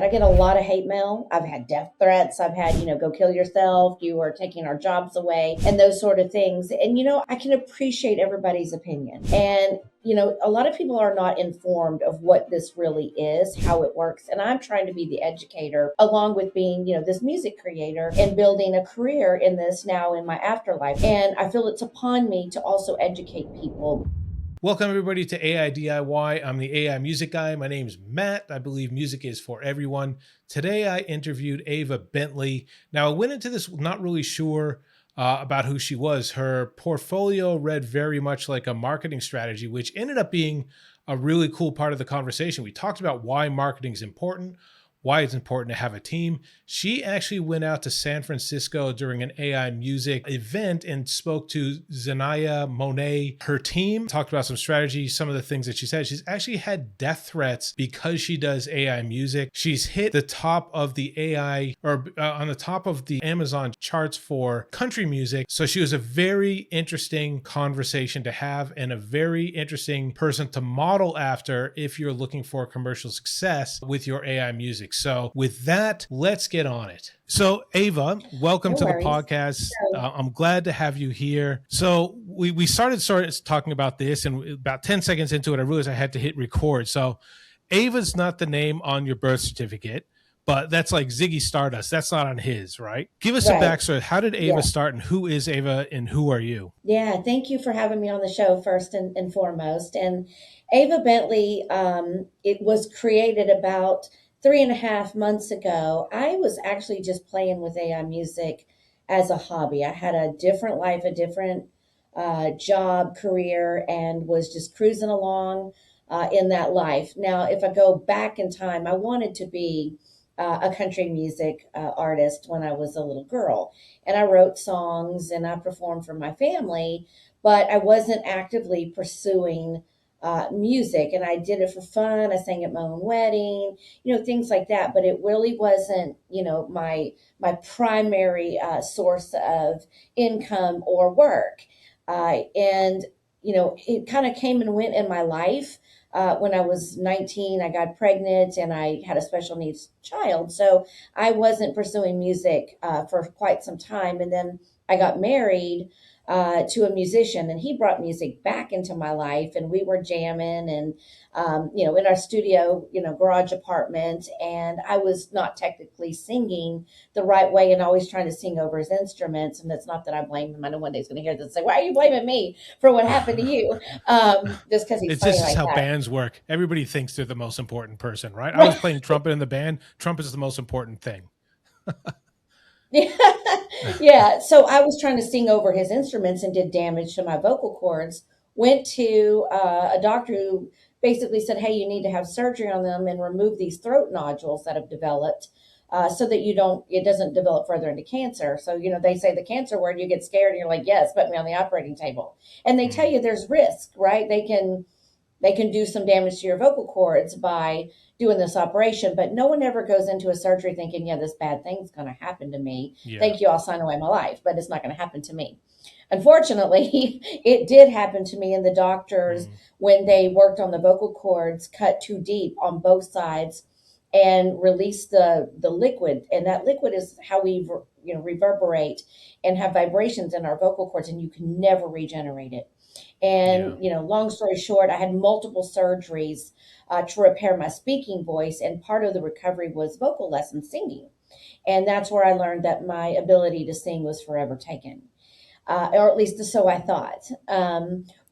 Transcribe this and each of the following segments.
I get a lot of hate mail. I've had death threats. I've had, go kill yourself. You are taking our jobs away and those sort of things. And, I can appreciate everybody's opinion. And, a lot of people are not informed of what this really is, how it works. And I'm trying to be the educator along with being, this music creator and building a career in this now in my afterlife. And I feel it's upon me to also educate people. Welcome, everybody, to AI DIY. I'm the AI music guy. My name's Matt. I believe music is for everyone. Today, I interviewed Ava Bentley. Now, I went into this not really sure about who she was. Her portfolio read very much like a marketing strategy, which ended up being a really cool part of the conversation. We talked about why marketing is important, why it's important to have a team. She actually went out to San Francisco during an AI music event and spoke to Zanaya Monet, her team, talked about some strategy, some of the things that she said. She's actually had death threats because she does AI music. She's hit the top of the AI on the top of the Amazon charts for country music. So she was a very interesting conversation to have and a very interesting person to model after if you're looking for commercial success with your AI music. So with that, let's get on it. So Ava, welcome to the podcast. I'm glad to have you here. So we started talking about this, and about 10 seconds into it, I realized I had to hit record. So Ava's not the name on your birth certificate, but that's like Ziggy Stardust. That's not on his, right? Give us a backstory. How did Ava start, and who is Ava, and who are you? Yeah, thank you for having me on the show first and foremost. And Ava Bentley, it was created about 3.5 months ago. I was actually just playing with AI music as a hobby. I had a different life, a different job, career, and was just cruising along in that life. Now, if I go back in time, I wanted to be a country music artist when I was a little girl. And I wrote songs and I performed for my family, but I wasn't actively pursuing music. And I did it for fun. I sang at my own wedding, things like that. But it really wasn't, my primary source of income or work. And it kind of came and went in my life. When I was 19, I got pregnant and I had a special needs child. So I wasn't pursuing music for quite some time. And then I got married to a musician, and he brought music back into my life. And we were jamming and, in our studio, garage apartment. And I was not technically singing the right way and always trying to sing over his instruments. And it's not that I blame him. I know one day he's going to hear this and say, why are you blaming me for what happened to you? Just because he's funny like that. This is how bands work. Everybody thinks they're the most important person, right? I was playing trumpet in the band. Trumpet is the most important thing. Yeah. So I was trying to sing over his instruments and did damage to my vocal cords. Went to a doctor who basically said, hey, you need to have surgery on them and remove these throat nodules that have developed so that it doesn't develop further into cancer. So, they say the cancer word, you get scared and you're like, yes, put me on the operating table. And they tell you there's risk, right? They can do some damage to your vocal cords by doing this operation, but no one ever goes into a surgery thinking, yeah, this bad thing's going to happen to me. Yeah. Thank you, I'll sign away my life, but it's not going to happen to me. Unfortunately, it did happen to me, and the doctors, when they worked on the vocal cords, cut too deep on both sides and released the liquid. And that liquid is how we reverberate and have vibrations in our vocal cords, and you can never regenerate it. And, long story short, I had multiple surgeries to repair my speaking voice. And part of the recovery was vocal lessons, singing. And that's where I learned that my ability to sing was forever taken, or at least so I thought.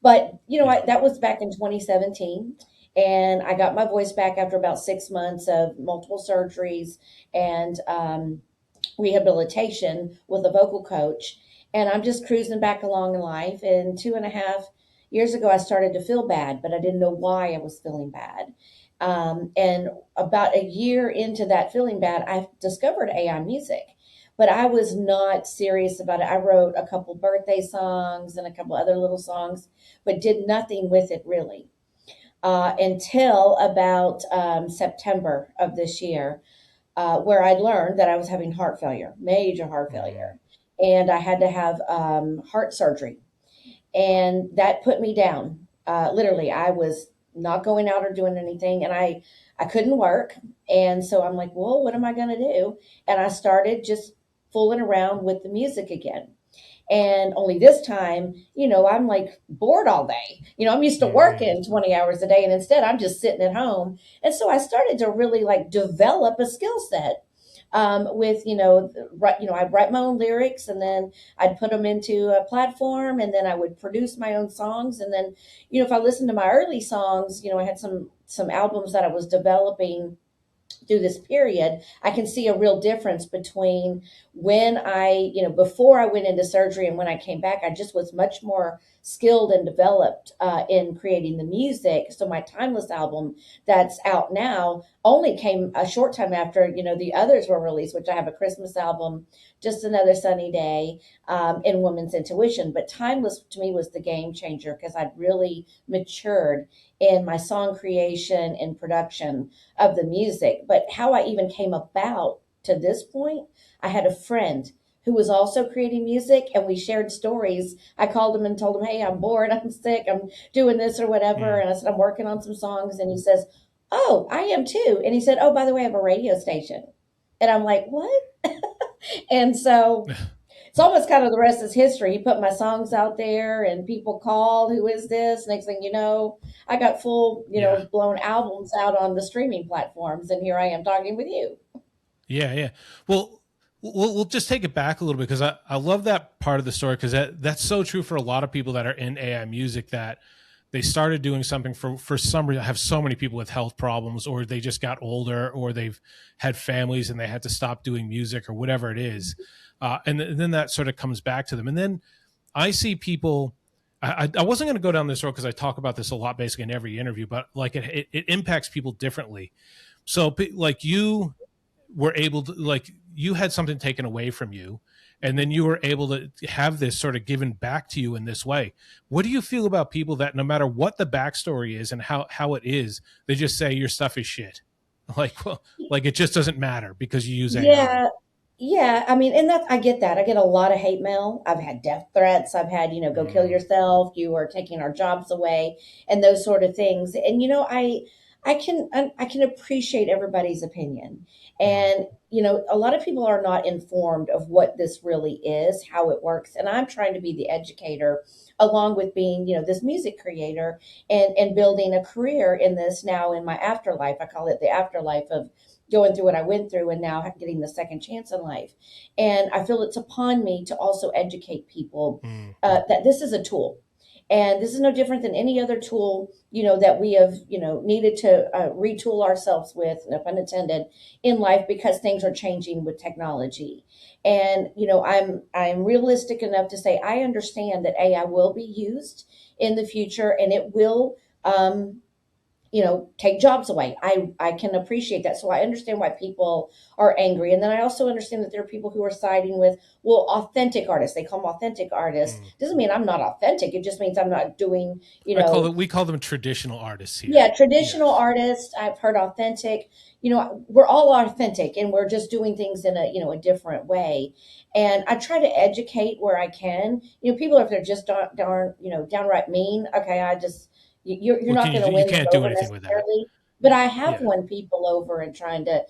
But that was back in 2017. And I got my voice back after about 6 months of multiple surgeries and rehabilitation with a vocal coach. And I'm just cruising back along in life. And 2.5 years ago, I started to feel bad, but I didn't know why I was feeling bad. And about a year into that feeling bad, I discovered AI music, but I was not serious about it. I wrote a couple birthday songs and a couple other little songs, but did nothing with it really until about September of this year, where I learned that I was having heart failure, major heart failure. And I had to have heart surgery. And that put me down. Literally, I was not going out or doing anything. And I couldn't work. And so I'm like, well, what am I going to do? And I started just fooling around with the music again. And only this time, I'm like bored all day. I'm used to Hmm. working 20 hours a day, and instead I'm just sitting at home. And so I started to really like develop a skill set with, I'd write my own lyrics, and then I'd put them into a platform, and then I would produce my own songs. And then, if I listened to my early songs, I had some albums that I was developing through this period. I can see a real difference between when before I went into surgery and when I came back. I just was much more skilled and developed in creating the music. So my Timeless album that's out now only came a short time after, the others were released, which I have a Christmas album, Just Another Sunny Day, and Woman's Intuition. But Timeless to me was the game changer because I'd really matured in my song creation and production of the music. But how I even came about to this point, I had a friend who was also creating music, and we shared stories. I called him and told him, hey, I'm bored, I'm sick, I'm doing this or whatever. Mm. And I said, I'm working on some songs. And he says, oh, I am too. And he said, oh, by the way, I have a radio station. And I'm like, what? And so it's almost kind of the rest is history. He put my songs out there and people called, who is this? Next thing you know, I got full, Yeah. blown albums out on the streaming platforms. And here I am talking with you. Yeah, yeah. Well, we'll just take it back a little bit because I love that part of the story because that's so true for a lot of people that are in AI music that they started doing something for some reason. I have so many people with health problems, or they just got older, or they've had families and they had to stop doing music or whatever it is, and then that sort of comes back to them. And then I see people. I wasn't going to go down this road because I talk about this a lot basically in every interview, but like it impacts people differently. So like you were able to like you had something taken away from you and then you were able to have this sort of given back to you in this way. What do you feel about people that no matter what the backstory is and how it is, they just say your stuff is shit? Like, well, like it just doesn't matter because you use AI. Yeah. Yeah. I mean, and that I get that. I get a lot of hate mail. I've had death threats. I've had, go kill Mm, yourself. You are taking our jobs away and those sort of things. And, I can appreciate everybody's opinion. mm, And, a lot of people are not informed of what this really is, how it works. And I'm trying to be the educator along with being, this music creator and building a career in this now in my afterlife. I call it the afterlife of going through what I went through and now getting the second chance in life. And I feel it's upon me to also educate people mm, that this is a tool. And this is no different than any other tool, that we have, needed to retool ourselves with, no pun intended, in life because things are changing with technology. And, I'm realistic enough to say I understand that AI will be used in the future and it will take jobs away. I can appreciate that. So I understand why people are angry. And then I also understand that there are people who are siding with, well, authentic artists. They call them authentic artists. mm. Doesn't mean I'm not authentic. It just means I'm not doing, We call them traditional artists here. yeah, traditional Yes. artists. I've heard authentic. We're all authentic and we're just doing things in a different way. And I try to educate where I can. People, if they're just darn, downright mean, okay, you're Well, not going to you win them can't do over anything with that. necessarily. But I have Yeah. won people over and trying to,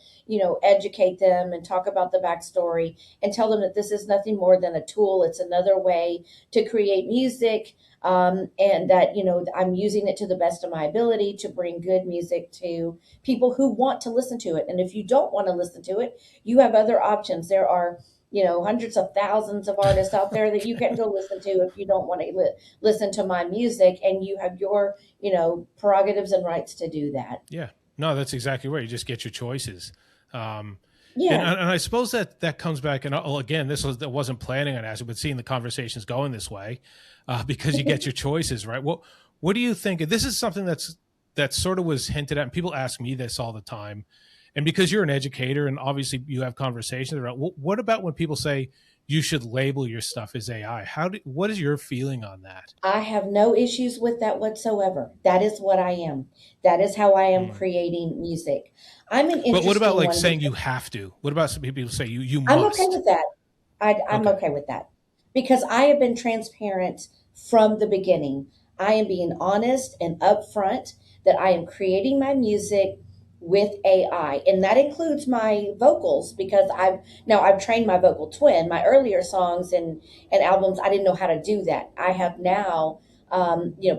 educate them and talk about the backstory and tell them that this is nothing more than a tool. It's another way to create music, and that I'm using it to the best of my ability to bring good music to people who want to listen to it. And if you don't want to listen to it, you have other options. There are hundreds of thousands of artists out there that you can Okay. go listen to if you don't want to listen to my music, and you have your prerogatives and rights to do that. Yeah, no, that's exactly right. You just get your choices, um, Yeah. and I suppose that comes back. And again, I wasn't planning on asking, but seeing the conversations going this way, because you get your choices, right? What do you think? This is something that sort of was hinted at, and people ask me this all the time. And because you're an educator, and obviously you have conversations around, what about when people say you should label your stuff as AI? What is your feeling on that? I have no issues with that whatsoever. That is what I am. That is how I am Hmm. creating music. I'm an But what about interesting like one saying you because have to? What about some people who say you I'm okay must? with that. I'm Okay. okay with that because I have been transparent from the beginning. I am being honest and upfront that I am creating my music with AI, and that includes my vocals because I've trained my vocal twin. My earlier songs and albums, I didn't know how to do that. I have now,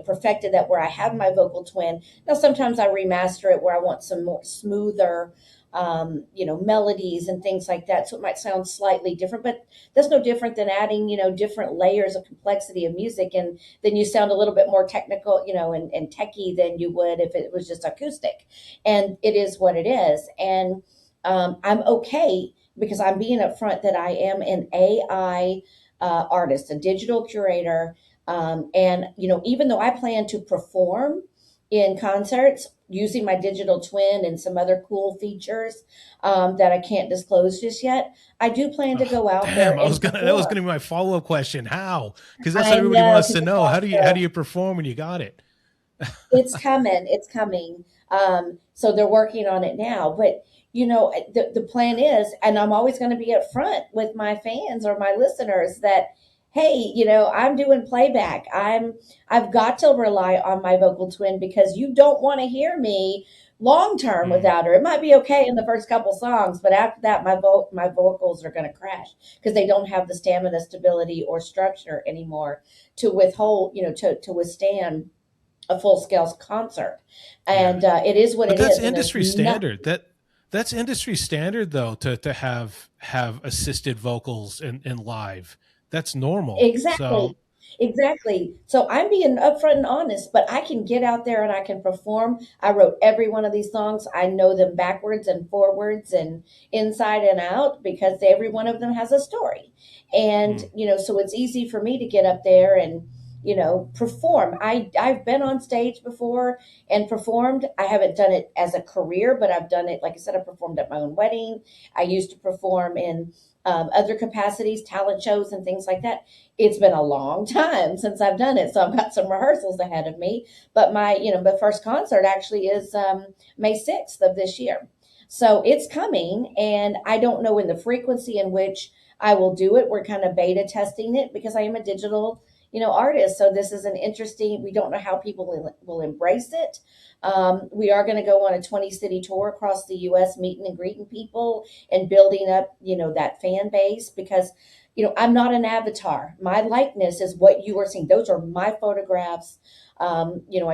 perfected that where I have my vocal twin. Now sometimes I remaster it where I want some more smoother, melodies and things like that. So it might sound slightly different, but that's no different than adding, different layers of complexity of music, and then you sound a little bit more technical, and techie than you would if it was just acoustic. And it is what it is. And I'm okay because I'm being upfront that I am an AI artist, a digital curator. And, even though I plan to perform in concerts using my digital twin and some other cool features that I can't disclose just yet, I do plan to Oh, go out there damn, and that was perform. gonna be my follow-up question. How? Because that's what I everybody know wants because to it's know. How do also you perform when you got it? it's coming. It's coming. So they're working on it now. But the plan is, and I'm always going to be upfront with my fans or my listeners that, hey, I'm doing playback. I've got to rely on my vocal twin because you don't want to hear me long term Mm, without her. It might be okay in the first couple songs, but after that, my vocals are going to crash because they don't have the stamina, stability, or structure anymore to withhold, to withstand a full scale concert. yeah. And it is what But it that's is. And there's industry nothing. standard. That's industry standard though to have assisted vocals in live. That's normal. Exactly. So, Exactly. So I'm being upfront and honest, but I can get out there and I can perform. I wrote every one of these songs. I know them backwards and forwards and inside and out because every one of them has a story. And, mm, so it's easy for me to get up there and, perform. I've been on stage before and performed. I haven't done it as a career, but I've done it, like I said, I performed at my own wedding. I used to perform in other capacities, talent shows, and things like that. It's been a long time since I've done it, so I've got some rehearsals ahead of me. But my first concert actually is May 6th of this year, so it's coming, and I don't know in the frequency in which I will do it. We're kind of beta testing it because I am a digital, artist. So this is an interesting. We don't know how people will embrace it. We are going to go on a 20 city tour across the U.S., meeting and greeting people and building up, that fan base because, I'm not an avatar. My likeness is what you are seeing. Those are my photographs. I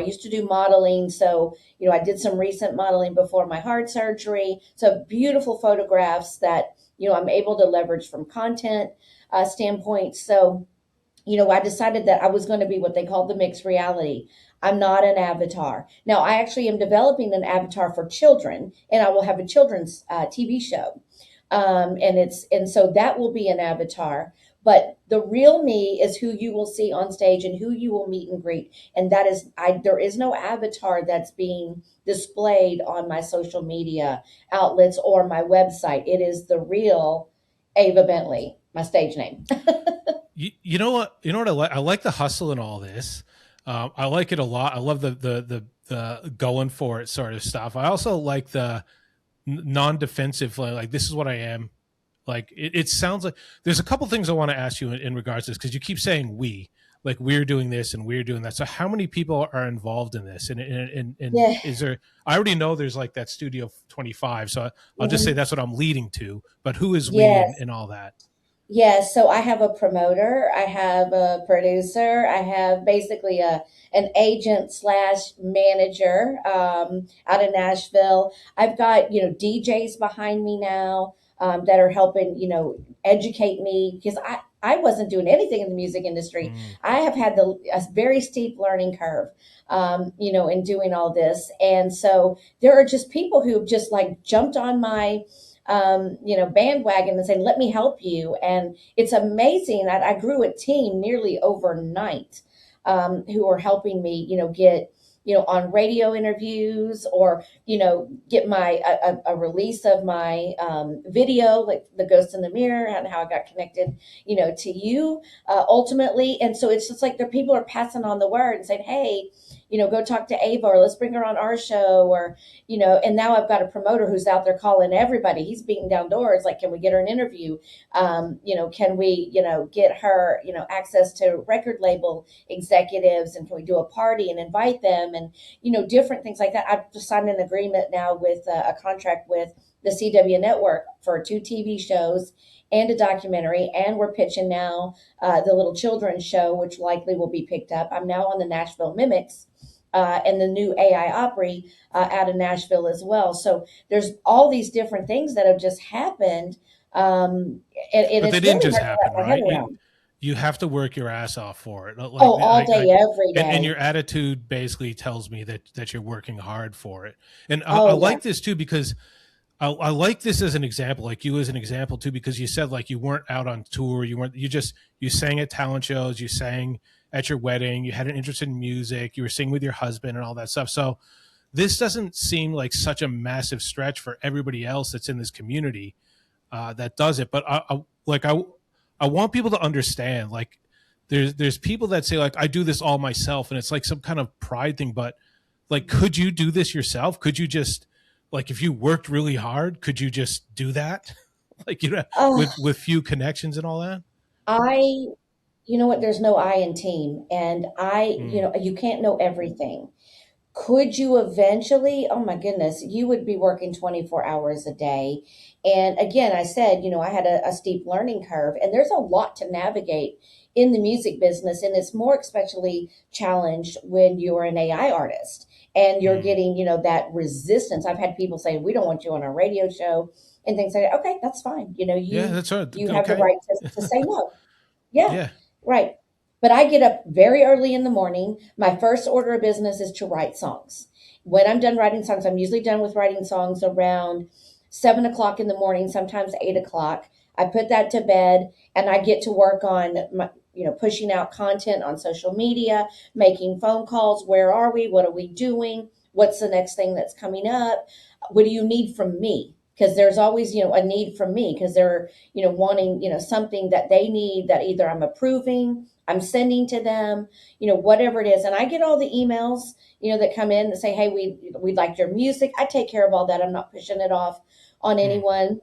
used to do modeling. So, I did some recent modeling before my heart surgery. So beautiful photographs that, I'm able to leverage from content standpoint. So, I decided that I was going to be what they call the mixed reality. I'm not an avatar. Now, I actually am developing an avatar for children, and I will have a children's TV show. And so that will be an avatar. But the real me is who you will see on stage and who you will meet and greet. And that is, there is no avatar that's being displayed on my social media outlets or my website. It is the real Ava Bentley, my stage name. you know what? You know what I like? I like the hustle in all this. I like it a lot. I love the going for it sort of stuff. I also like the non-defensive. Like this is what I am. Like it sounds like there's a couple things I want to ask you in regards to this because you keep saying we, like we're doing this and we're doing that. So how many people are involved in this? And Yeah. is there? I already know there's like that Studio 25, so I'll just say Mhm. that's what I'm leading to. But who is we Yes. and all that? Yes. So I have a promoter, I have a producer, I have basically an agent slash manager out of Nashville. I've got, DJs behind me now that are helping, educate me because I wasn't doing anything in the music industry. Mm, I have had a very steep learning curve, in doing all this. And so there are just people who've just like jumped on my bandwagon and saying, let me help you. And it's amazing that I grew a team nearly overnight who are helping me, get, on radio interviews or, get my, a release of my video, like The Ghost in the Mirror and how I got connected, to you ultimately. And so it's just like the people are passing on the word and saying, hey, go talk to Ava, or let's bring her on our show, or, and now I've got a promoter who's out there calling everybody. He's beating down doors. Like, can we get her an interview? Can we, get her, access to record label executives, and can we do a party and invite them, and, different things like that. I've just signed an agreement now with a contract with the CW network for 2 TV shows and a documentary. And we're pitching now the little children's show, which likely will be picked up. I'm now on the Nashville Mimics and the new AI Opry out of Nashville as well. So there's all these different things that have just happened. And But they it's didn't really just hard to happen, wrap my head right? around. You have to work your ass off for it. Like, Oh, all day, every and day. your attitude basically tells me that you're working hard for it. And I Oh, yeah. like this too, because I like this as an example, like you as an example too, because you said like you weren't out on tour, you sang at talent shows, you sang at your wedding, you had an interest in music, you were singing with your husband and all that stuff. So this doesn't seem like such a massive stretch for everybody else that's in this community that does it. But I want people to understand, like there's people that say like I do this all myself, and it's like some kind of pride thing. But like, could you do this yourself? Could you just, like, if you worked really hard, could you just do that? Like, Oh, with few connections and all that. I, you know what? There's no I in team, and Mm, you can't know everything. Could you eventually? Oh my goodness, you would be working 24 hours a day. And again, I said, I had a steep learning curve, and there's a lot to navigate in the music business. And it's more especially challenged when you're an AI artist and you're mm. getting, that resistance. I've had people say, we don't want you on our radio show and things like that. Okay, that's fine. Yeah, You that's right. you have the Okay. right to say no. Yeah, Yeah. right. But I get up very early in the morning. My first order of business is to write songs. When I'm done writing songs, I'm usually done with writing songs around 7 o'clock in the morning, sometimes 8 o'clock. I put that to bed, and I get to work on pushing out content on social media, making phone calls. Where are we? What are we doing? What's the next thing that's coming up? What do you need from me? Because there's always, a need from me, because they're, wanting, something that they need that either I'm approving, I'm sending to them, whatever it is. And I get all the emails, that come in that say, hey, we like your music. I take care of all that. I'm not pushing it off on Mm, anyone.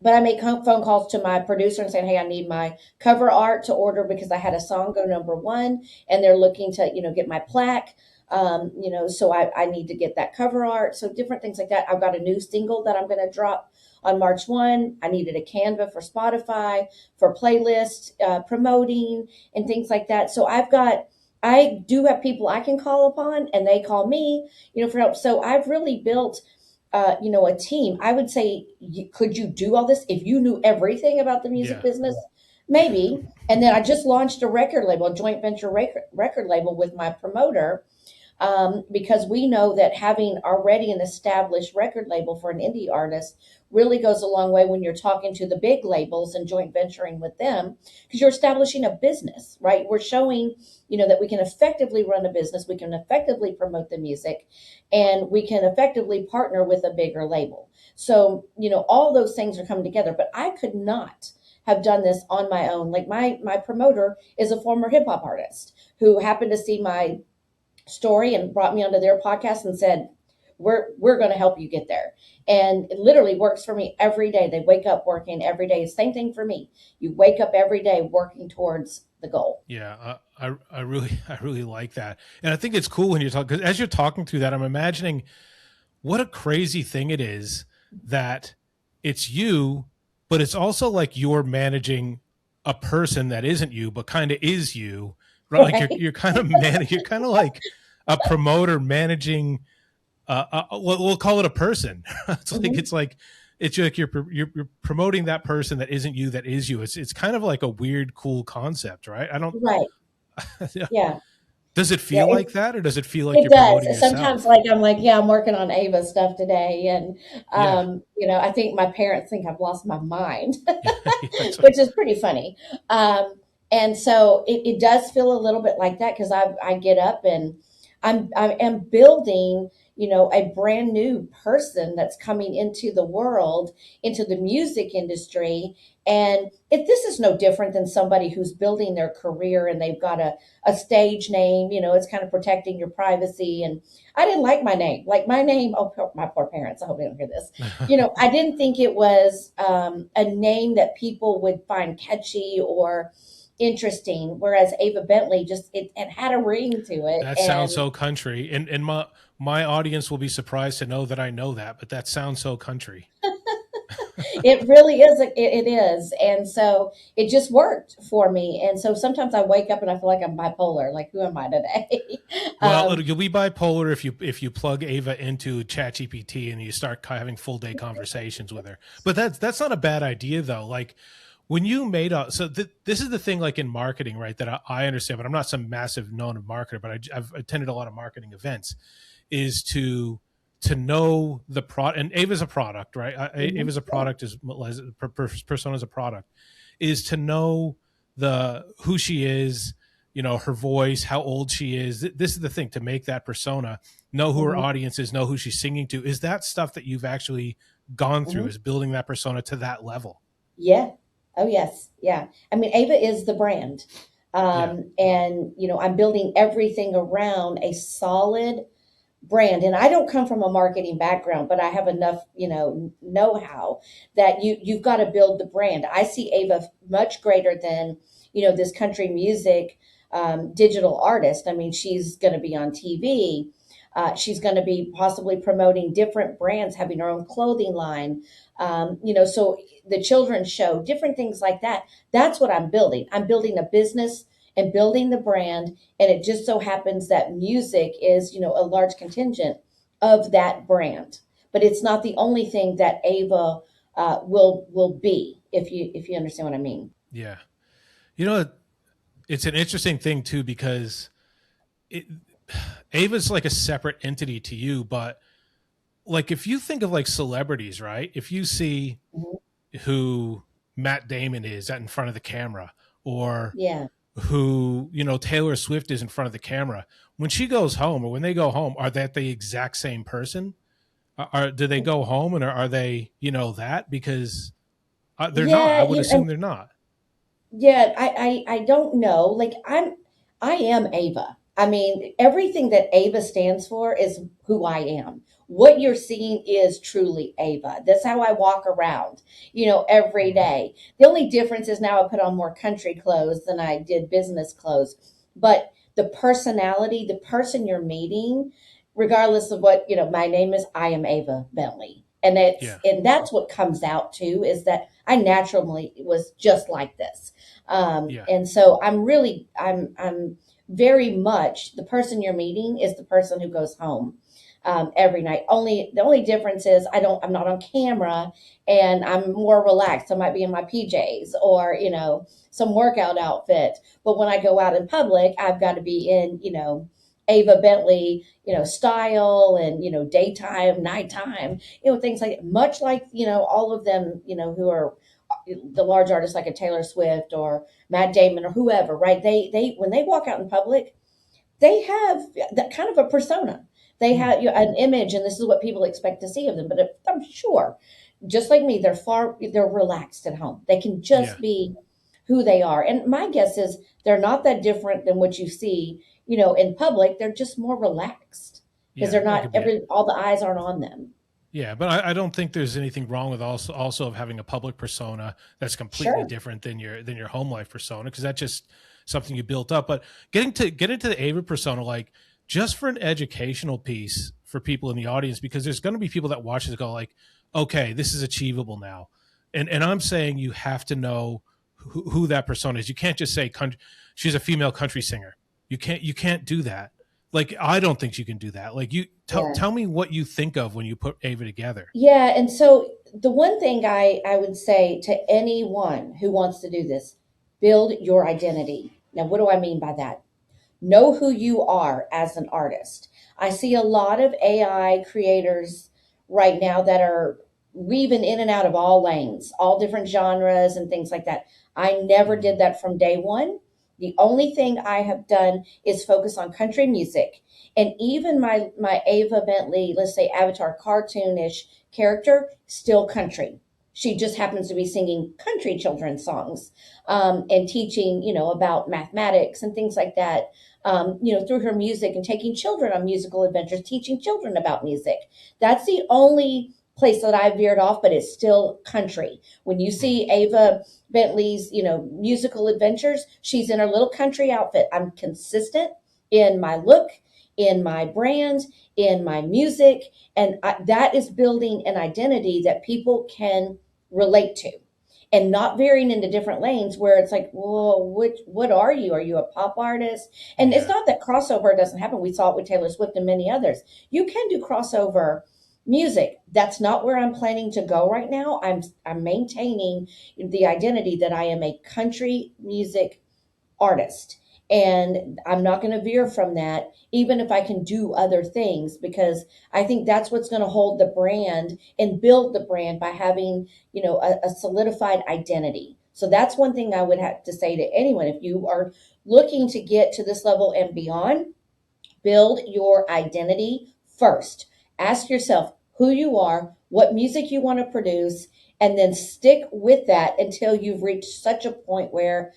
But I make phone calls to my producer and saying, hey, I need my cover art to order because I had a song go #1 and they're looking to, get my plaque. So I need to get that cover art. So different things like that. I've got a new single that I'm going to drop on March 1. I needed a Canva for Spotify, for playlist promoting and things like that. So I do have people I can call upon, and they call me, for help. So I've really built a team. I would say, could you do all this if you knew everything about the music yeah. business? Maybe. And then I just launched a record label, a joint venture record label with my promoter, because we know that having already an established record label for an indie artist really goes a long way when you're talking to the big labels and joint venturing with them, because you're establishing a business, right? We're showing, that we can effectively run a business, we can effectively promote the music, and we can effectively partner with a bigger label. So, all those things are coming together, but I could not have done this on my own. Like my promoter is a former hip hop artist who happened to see my story and brought me onto their podcast and said, we're going to help you get there. And it literally works for me every day. They wake up working every day. Same thing for me. You wake up every day working towards the goal. Yeah, I really I really like that, and I think it's cool when you talk, because as you're talking through that, I'm imagining what a crazy thing it is that it's you, but it's also like you're managing a person that isn't you, but kind of is you, right? Like Right. you're kind of you're kind of like a promoter managing. We'll call it a person. Mhm. It's like you're promoting that person that isn't you, that is you. It's kind of like a weird, cool concept, right? I don't. Right. Yeah. Does it Yeah. feel like that, or does it feel like It you're promoting does. Sometimes, yourself? like, I'm like, yeah, I'm working on Ava stuff today. And, Yeah, I think my parents think I've lost my mind, yeah, that's which is pretty funny. And so it does feel a little bit like that, because I get up and I am building, a brand new person that's coming into the world, into the music industry. And this is no different than somebody who's building their career and they've got a stage name, it's kind of protecting your privacy. And I didn't like my name. Like my name, oh, my poor parents, I hope they don't hear this. I didn't think it was a name that people would find catchy or interesting. Whereas Ava Bentley, just it had a ring to it. That sounds And so country. And my audience will be surprised to know that I know that, but that sounds so country. it really is. It is. And so it just worked for me. And so sometimes I wake up and I feel like I'm bipolar. Like, who am I today? Well, um, you'll be bipolar if you plug Ava into ChatGPT and you start having full day conversations with her. But that's not a bad idea though. Like when you made a this is the thing, like in marketing, right? That I understand, but I'm not some massive known marketer, but I've attended a lot of marketing events. Is to know the product, and Ava's a product, right? Ava's a yeah. product is persona's a product, is to know the who she is, her voice, how old she is. This is the thing, to make that persona, know who her Mhm. audience is, know who she's singing to. Is that stuff that you've actually gone through, Mhm. is building that persona to that level? Yeah. Oh, yes. Yeah. I mean, Ava is the brand. Yeah. And, I'm building everything around a solid brand. And I don't come from a marketing background, but I have enough, know-how that you've got to build the brand. I see Ava much greater than, this country music digital artist. I mean, she's going to be on TV. She's going to be possibly promoting different brands, having her own clothing line. So the children's show, different things like that. That's what I'm building. I'm building a business and building the brand. And it just so happens that music is, a large contingent of that brand. But it's not the only thing that Ava will be, if you understand what I mean. Yeah. You know, it's an interesting thing too, because it, Ava's like a separate entity to you, but like if you think of like celebrities, right? If you see Mhm. who Matt Damon is at in front of the camera, or Yeah. who, Taylor Swift is in front of the camera, when she goes home or when they go home, are that the exact same person? Do they go home and are they, that? Because they're not. I Yeah, would assume they're not. yeah, I don't know. Like I am Ava. I mean, everything that Ava stands for is who I am. What you're seeing is truly Ava. That's how I walk around, every Mhm. day. The only difference is now I put on more country clothes than I did business clothes. But the personality, the person you're meeting, regardless of what, my name is, I am Ava Bentley. Yeah. And that's what comes out too, is that I naturally was just like this. Yeah. And so I'm very much the person you're meeting is the person who goes home every night. The only difference is I'm not on camera and I'm more relaxed. I might be in my PJs or, some workout outfit. But when I go out in public, I've got to be in, Ava Bentley, style and, daytime, nighttime, things like that. Much like, all of them, who are the large artists like a Taylor Swift or Matt Damon or whoever, right? They when they walk out in public, they have that kind of a persona. They Hmm. have an image, and this is what people expect to see of them. But I'm sure, just like me, they're relaxed at home. They can Yeah. just be who they are. And my guess is they're not that different than what you see, in public. They're just more relaxed because Yeah. they're That not could be it. all the eyes aren't on them. Yeah, but I don't think there's anything wrong with also of having a public persona that's completely Sure. different than your home life persona, because that's just something you built up. But getting to the Ava persona, like just for an educational piece for people in the audience, because there's going to be people that watch this go like, okay, this is achievable now, and I'm saying you have to know who that persona is. You can't just say she's a female country singer. You can't do that. Like I don't think you can do that. Like you Yeah. tell me what you think of when you put Ava together. Yeah, and so the one thing I would say to anyone who wants to do this, build your identity. Now, what do I mean by that? Know who you are as an artist. I see a lot of AI creators right now that are weaving in and out of all lanes, all different genres and things like that. I never Mhm. did that from day one. The only thing I have done is focus on country music. And even my Ava Bentley, let's say Avatar cartoonish character, still country. She just happens to be singing country children's songs, and teaching, about mathematics and things like that, through her music, and taking children on musical adventures, teaching children about music. That's the only place that I veered off, but it's still country. When you see Ava Bentley's, musical adventures, she's in her little country outfit. I'm consistent in my look, in my brand, in my music, and that is building an identity that people can relate to, and not veering into different lanes where it's like, well, what are you? Are you a pop artist? And it's Yeah. not that crossover doesn't happen. We saw it with Taylor Swift and many others. You can do crossover music. That's not where I'm planning to go right now. I'm maintaining the identity that I am a country music artist. And I'm not going to veer from that, even if I can do other things, because I think that's what's going to hold the brand and build the brand by having, a solidified identity. So that's one thing I would have to say to anyone. If you are looking to get to this level and beyond, build your identity first. Ask yourself who you are, what music you want to produce, and then stick with that until you've reached such a point where,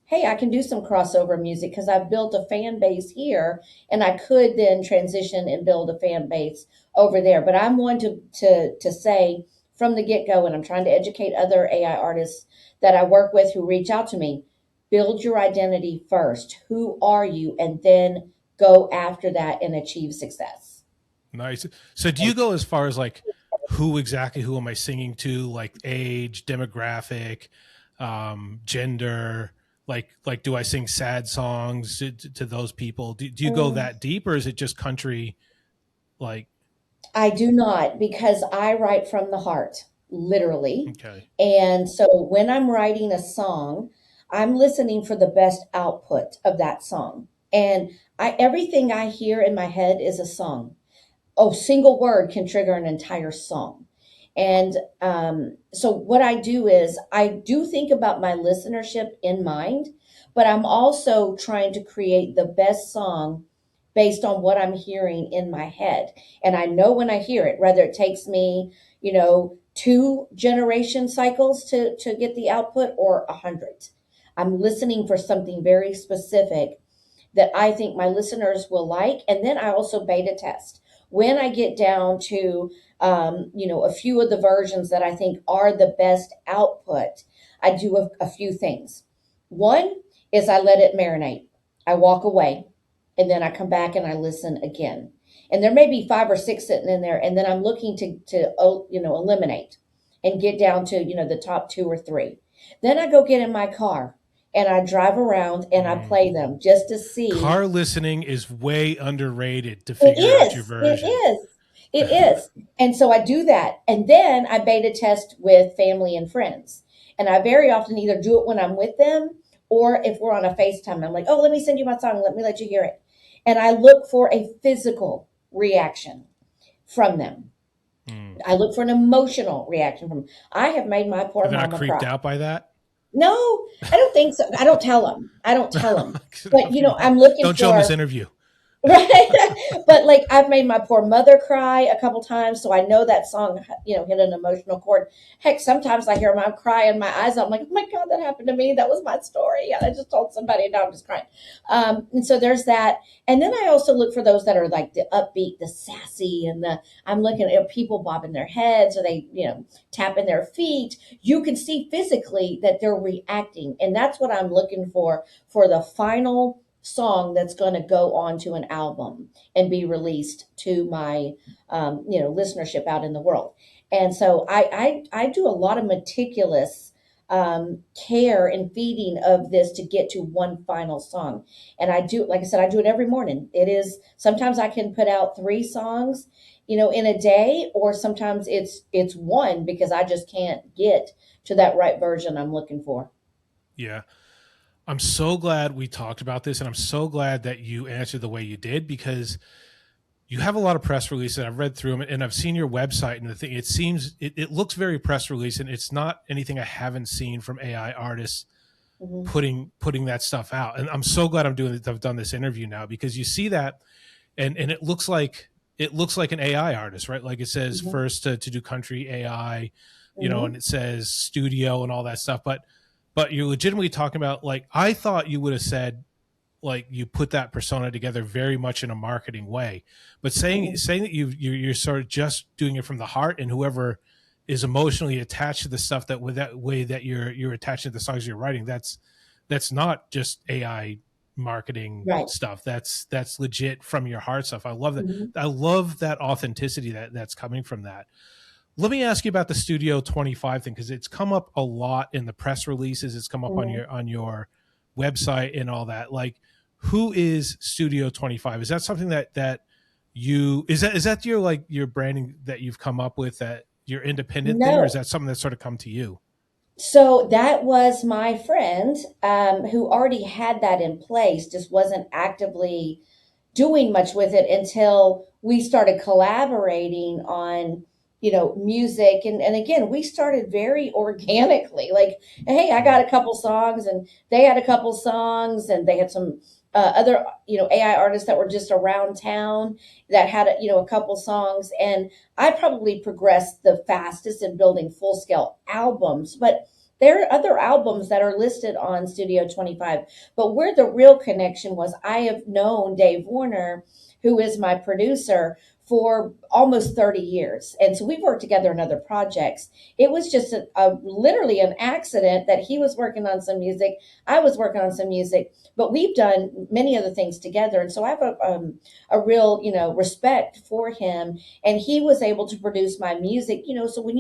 hey, I can do some crossover music because I've built a fan base here, and I could then transition and build a fan base over there. But I'm one to say from the get go, and I'm trying to educate other AI artists that I work with who reach out to me, build your identity first. Who are you? And then go after that and achieve success. Nice. So do you go as far as like who am I singing to, like age, demographic, gender, like do I sing sad songs to those people? Do you go Mm, that deep, or is it just country like I do not, because I write from the heart, literally. okay. And so when I'm writing a song, I'm listening for the best output of that song. And everything I hear in my head is a song. Oh, single word can trigger an entire song. And so what I do is I do think about my listenership in mind, but I'm also trying to create the best song based on what I'm hearing in my head. And I know when I hear it, whether it takes me, two generation cycles to get the output, or 100. I'm listening for something very specific that I think my listeners will like. And then I also beta test. When I get down to, a few of the versions that I think are the best output, I do a few things. One is I let it marinate. I walk away, and then I come back and I listen again. And there may be 5 or 6 sitting in there, and then I'm looking to eliminate and get down to, the top 2 or 3. Then I go get in my car and I drive around and I Mm. play them just to see. Car listening is way underrated to It figure out your is, it version. is, it is. And so I do that. And then I beta test with family and friends. And I very often either do it when I'm with them, or if we're on a FaceTime, I'm like, oh, let me send you my song. Let me let you hear it. And I look for a physical reaction from them. Mm. I look for an emotional reaction from them. I have made my poor They're not mama cry. creeped out by that. No, I don't think so. I don't tell them. I don't tell them. But, No, I'm looking don't show them this for. interview. Right. But like I've made my poor mother cry a couple times, so I know that song, hit an emotional chord. Heck, sometimes I hear my cry in my eyes. I'm like, oh my God, that happened to me. That was my story. And I just told somebody, and now I'm just crying. And so there's that. And then I also look for those that are like the upbeat, the sassy, and I'm looking at people bobbing their heads, or they, tapping their feet. You can see physically that they're reacting. And that's what I'm looking for the final song that's going to go on to an album and be released to my listenership out in the world. And so I do a lot of meticulous care and feeding of this to get to one final song. And I do, like I said, I do it every morning. It is, sometimes I can put out 3 songs in a day, or sometimes it's one, because I just can't get to that right version I'm looking for. Yeah. I'm so glad we talked about this, and I'm so glad that you answered the way you did, because you have a lot of press releases. I've read through them, and I've seen your website, and the thing, it seems it looks very press release, and it's not anything I haven't seen from AI artists. Hmm. putting that stuff out. And I'm so glad I've done this interview now, because you see that, and it looks like an AI artist, right? Like it says Hmm. first to do country AI, and Hmm. it says studio and all that stuff. But you're legitimately talking about, like, I thought you would have said, like, you put that persona together very much in a marketing way, but saying that you're sort of just doing it from the heart, and whoever is emotionally attached to the stuff, that with that way that you're attaching to the songs you're writing, that's not just AI marketing Right. stuff. That's legit from your heart stuff. I love that. Hmm. I love that authenticity that's coming from that. Let me ask you about the Studio 25 thing, because it's come up a lot in the press releases. It's come up on Hmm. your website and all that. Like, who is Studio 25? Is that something that you is that your, like, your branding that you've come up with, that your independent thing, or is No. that something that's sort of come to you? So that was my friend who already had that in place, just wasn't actively doing much with it until we started collaborating on, music. And again, we started very organically. Like, hey, I got Mm, a couple songs, and they had a couple songs, and they had some other, AI artists that were just around town that had, a couple songs. And I probably progressed the fastest in building full scale albums, but there are other albums that are listed on Studio 25. But where the real connection was, I have known Dave Warner, who is my producer, for almost 30 years. And so we've worked together in other projects. It was just literally an accident that he was working on some music, I was working on some music, but we've done many other things together. And so I have a real, respect for him. And he was able to produce my music, so when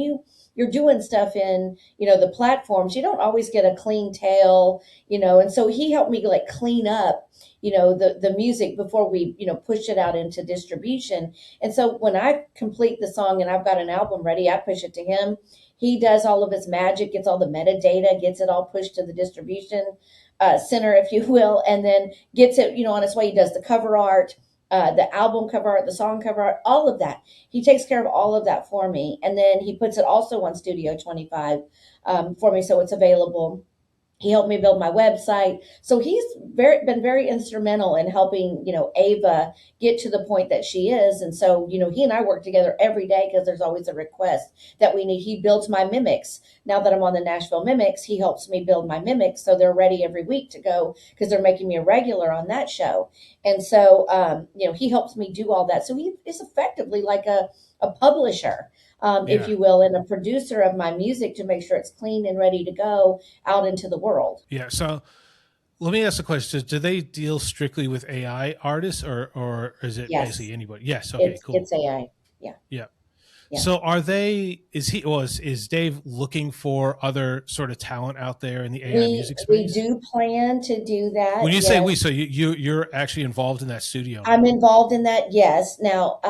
you're doing stuff in, the platforms, you don't always get a clean tail, and so he helped me like clean up, the music before we, push it out into distribution. And so when I complete the song and I've got an album ready, I push it to him. He does all of his magic, gets all the metadata, gets it all pushed to the distribution center, if you will, and then gets it, on its way. He does the cover art, the album cover art, the song cover art, all of that. He takes care of all of that for me, and then he puts it also on Studio 25 for me, so it's available. He helped me build my website. So he's been very instrumental in helping, Ava get to the point that she is. And so, he and I work together every day because there's always a request that we need. He builds my mimics. Now that I'm on the Nashville Mimics, he helps me build my mimics so they're ready every week to go because they're making me a regular on that show. And so, he helps me do all that. So he is effectively like a publisher, if yeah. you will, and a producer of my music to make sure it's clean and ready to go out into the world. Yeah. So let me ask the question: do they deal strictly with AI artists, or is it Yes, basically anybody? Yes. Okay. it's Cool. AI. Yeah, Yeah. yeah. So are they? Is Dave looking for other sort of talent out there in the AI music We space? do plan to do that. When you say we, Yes, so you're actually involved in that studio I'm now. involved in that. Yes. Now,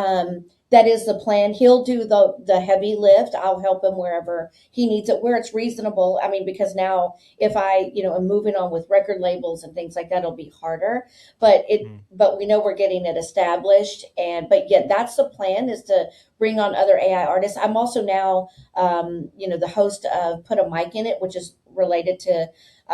that is the plan. He'll do the heavy lift. I'll help him wherever he needs it, where it's reasonable. I mean, because now if I, am moving on with record labels and things like that, it'll be harder. Mm. But we know we're getting it established, and but yet that's the plan, is to bring on other AI artists. I'm also now, the host of Put a Mic in It, which is related to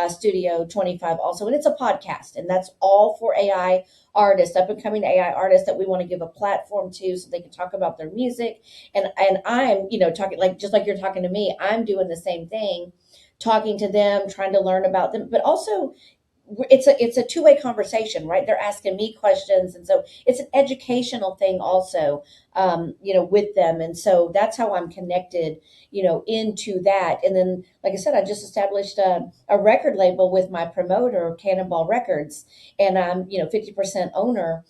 Studio 25 also, and it's a podcast, and that's all for AI artists, up and coming AI artists that we want to give a platform to so they can talk about their music. And I'm, talking like just like you're talking to me, I'm doing the same thing, talking to them, trying to learn about them, but also it's a two-way conversation, right? They're asking me questions, and so it's an educational thing also, with them. And so that's how I'm connected, into that. And then, like I said, I just established a record label with my promoter, Cannonball Records, and I'm 50% owner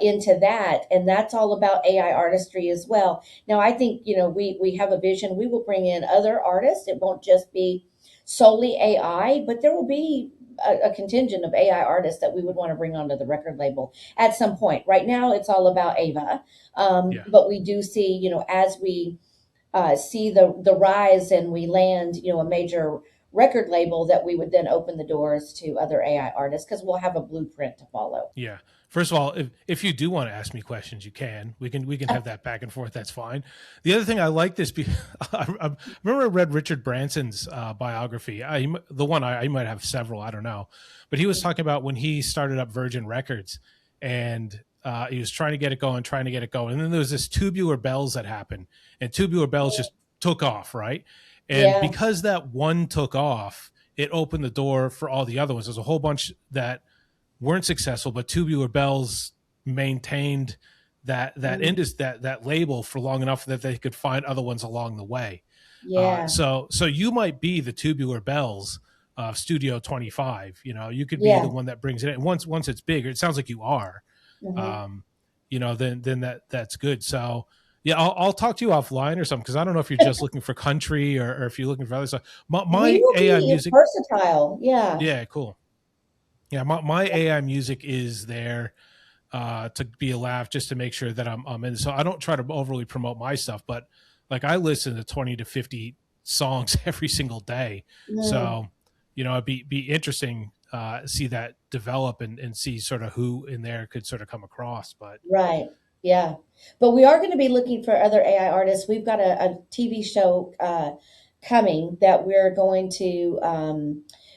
into that, and that's all about AI artistry as well. Now I think, we have a vision. We will bring in other artists. It won't just be solely AI, but there will be a contingent of AI artists that we would want to bring onto the record label at some point. Right now, it's all about Ava, Yeah. but we do see, as we see the rise and we land, a major record label that we would then open the doors to other AI artists because we'll have a blueprint to follow. Yeah. First of all, if you do want to ask me questions, you can. We can have that back and forth. That's fine. The other thing I like this. I remember I read Richard Branson's biography. The one I might have several. I don't know, but he was talking about when he started up Virgin Records, and he was trying to get it going, and then there was this Tubular Bells that happened, and Tubular Bells just took off, right? And Yeah, because that one took off, it opened the door for all the other ones. There's a whole bunch that weren't successful, but Tubular Bells maintained that label for long enough that they could find other ones along the way. yeah, So you might be the Tubular Bells of Studio 25. You could be the yeah. one that brings it in. Once it's bigger, it sounds like you are. Hmm. Um, then that's good. So yeah, I'll talk to you offline or something because I don't know if you're just looking for country or if you're looking for other stuff. We My will AI be music, versatile. Yeah. yeah, cool. Yeah, my AI music is there to be a laugh, just to make sure that I'm in. So I don't try to overly promote my stuff, but like I listen to 20 to 50 songs every single day. Mm, So it'd be interesting see that develop and see sort of who in there could sort of come across. But right. Yeah. But we are going to be looking for other AI artists. We've got a TV show coming that we're going to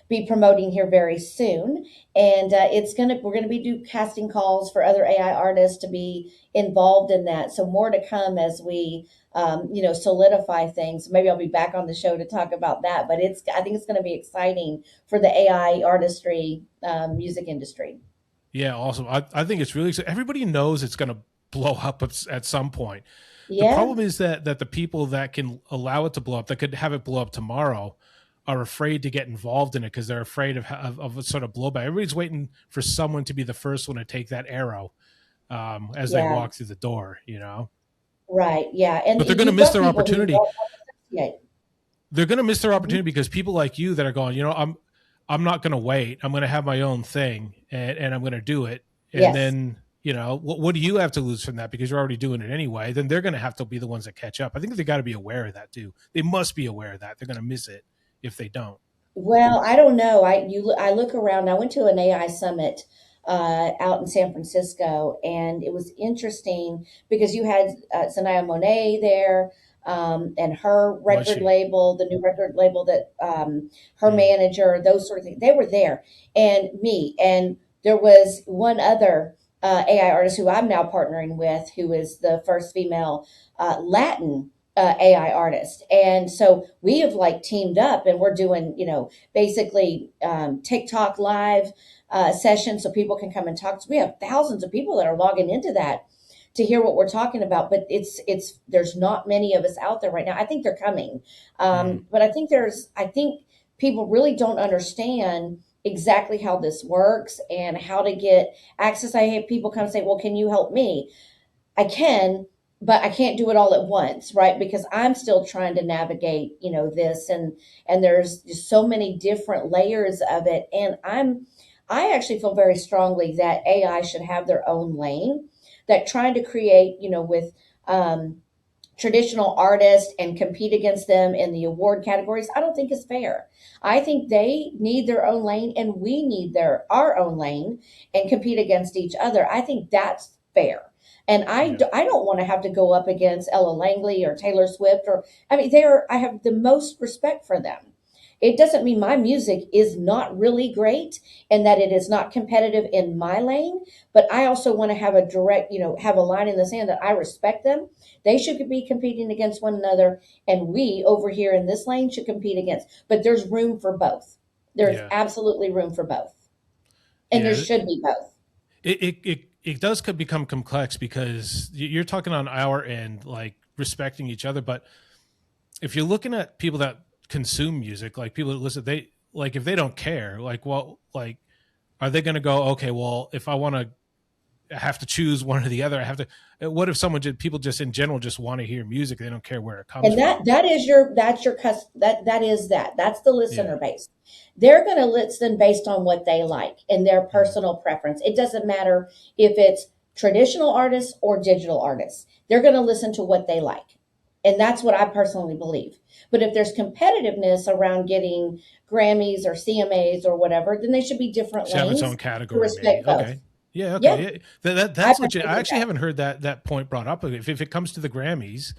be promoting here very soon, and we're gonna be do casting calls for other AI artists to be involved in that. So more to come as we solidify things. Maybe I'll be back on the show to talk about that. But I think it's going to be exciting for the AI artistry music industry. yeah, awesome. I think it's really, everybody knows it's going to blow up at some point. The Yeah, problem is that the people that can allow it to blow up, that could have it blow up tomorrow, are afraid to get involved in it because they're afraid of a sort of blowback. Everybody's waiting for someone to be the first one to take that arrow as they yeah, walk through the door, right, yeah. And But they're going to you've miss got their people who opportunity. don't associate. They're going to miss their Mhm. opportunity because people like you that are going, I'm not going to wait. I'm going to have my own thing and I'm going to do it. And Yes. then, what do you have to lose from that? Because you're already doing it anyway. Then they're going to have to be the ones that catch up. I think they got to be aware of that too. They must be aware of that. They're going to miss it if they don't. Well, I don't know. I look around. I went to an AI summit out in San Francisco, and it was interesting because you had Sanaya Monet there, and her Was record she? label, the new record label that her Mm, manager, those sort of things. They were there, and me, and there was one other AI artist who I'm now partnering with, who is the first female Latin AI artist. And so we have like teamed up and we're doing, basically TikTok live sessions so people can come and talk. We have thousands of people that are logging into that to hear what we're talking about, but there's not many of us out there right now. I think they're coming. mm, But I think people really don't understand exactly how this works and how to get access. I have people come say, well, can you help me? I can, but I can't do it all at once, right? Because I'm still trying to navigate, this and there's just so many different layers of it. And I actually feel very strongly that AI should have their own lane. That trying to create, with traditional artists and compete against them in the award categories, I don't think is fair. I think they need their own lane and we need our own lane and compete against each other. I think that's fair. And yeah. I don't want to have to go up against Ella Langley or Taylor Swift I have the most respect for them. It doesn't mean my music is not really great and that it is not competitive in my lane, but I also want to have a direct, have a line in the sand that I respect them. They should be competing against one another, and we over here in this lane should compete against. But there's room for both. There's Yeah. absolutely room for both, and there Yeah. should be both. It does become complex because you're talking on our end, like respecting each other. But if you're looking at people that consume music, like people that listen, they like if they don't care, like, well, like, are they going to go, okay, well, if I want to have to choose one or the other, I have to. What if people just in general just want to hear music? They don't care where it comes And from. that's the Yeah. listener base. They're going to listen based on what they like and their Mm. personal preference. It doesn't matter if it's traditional artists or digital artists. They're going to listen to what they like. And that's what I personally believe. But if there's competitiveness around getting Grammys or CMAs or whatever, then they should be different Should have its own lanes to category, maybe. respect both. Okay. Yeah. Yeah, Okay. Yeah. That's I legit. personally I think actually that. haven't heard that point brought up. If it comes to the Grammys,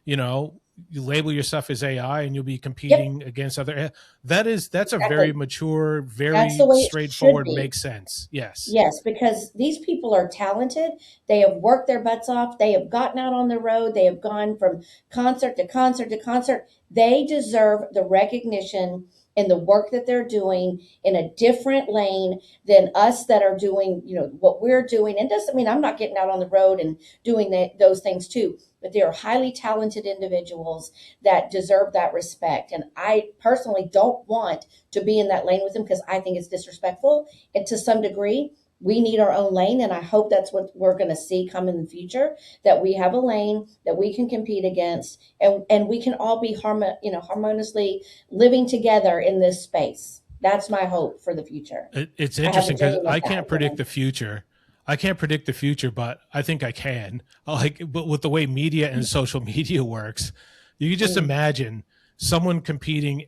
you know, you label yourself as AI and you'll be Yep, competing against other. That's a very exactly. mature, That's the very way it should straightforward. be. Makes sense. Yes. Yes, because these people are talented. They have worked their butts off. They have gotten out on the road. They have gone from concert to concert to concert. They deserve the recognition and the work that they're doing in a different lane than us that are doing, what we're doing. And doesn't mean I'm not getting out on the road and doing those things too. But they are highly talented individuals that deserve that respect. And I personally don't want to be in that lane with them because I think it's disrespectful. And to some degree, we need our own lane, and I hope that's what we're going to see come in the future, that we have a lane that we can compete against, and we can all be harmoniously living together in this space. That's my hope for the future. It's I have a interesting because dream of I that, can't predict the future. I can't predict the future, but I think I can. But with the way media and social media works, you can just Mm. imagine someone competing,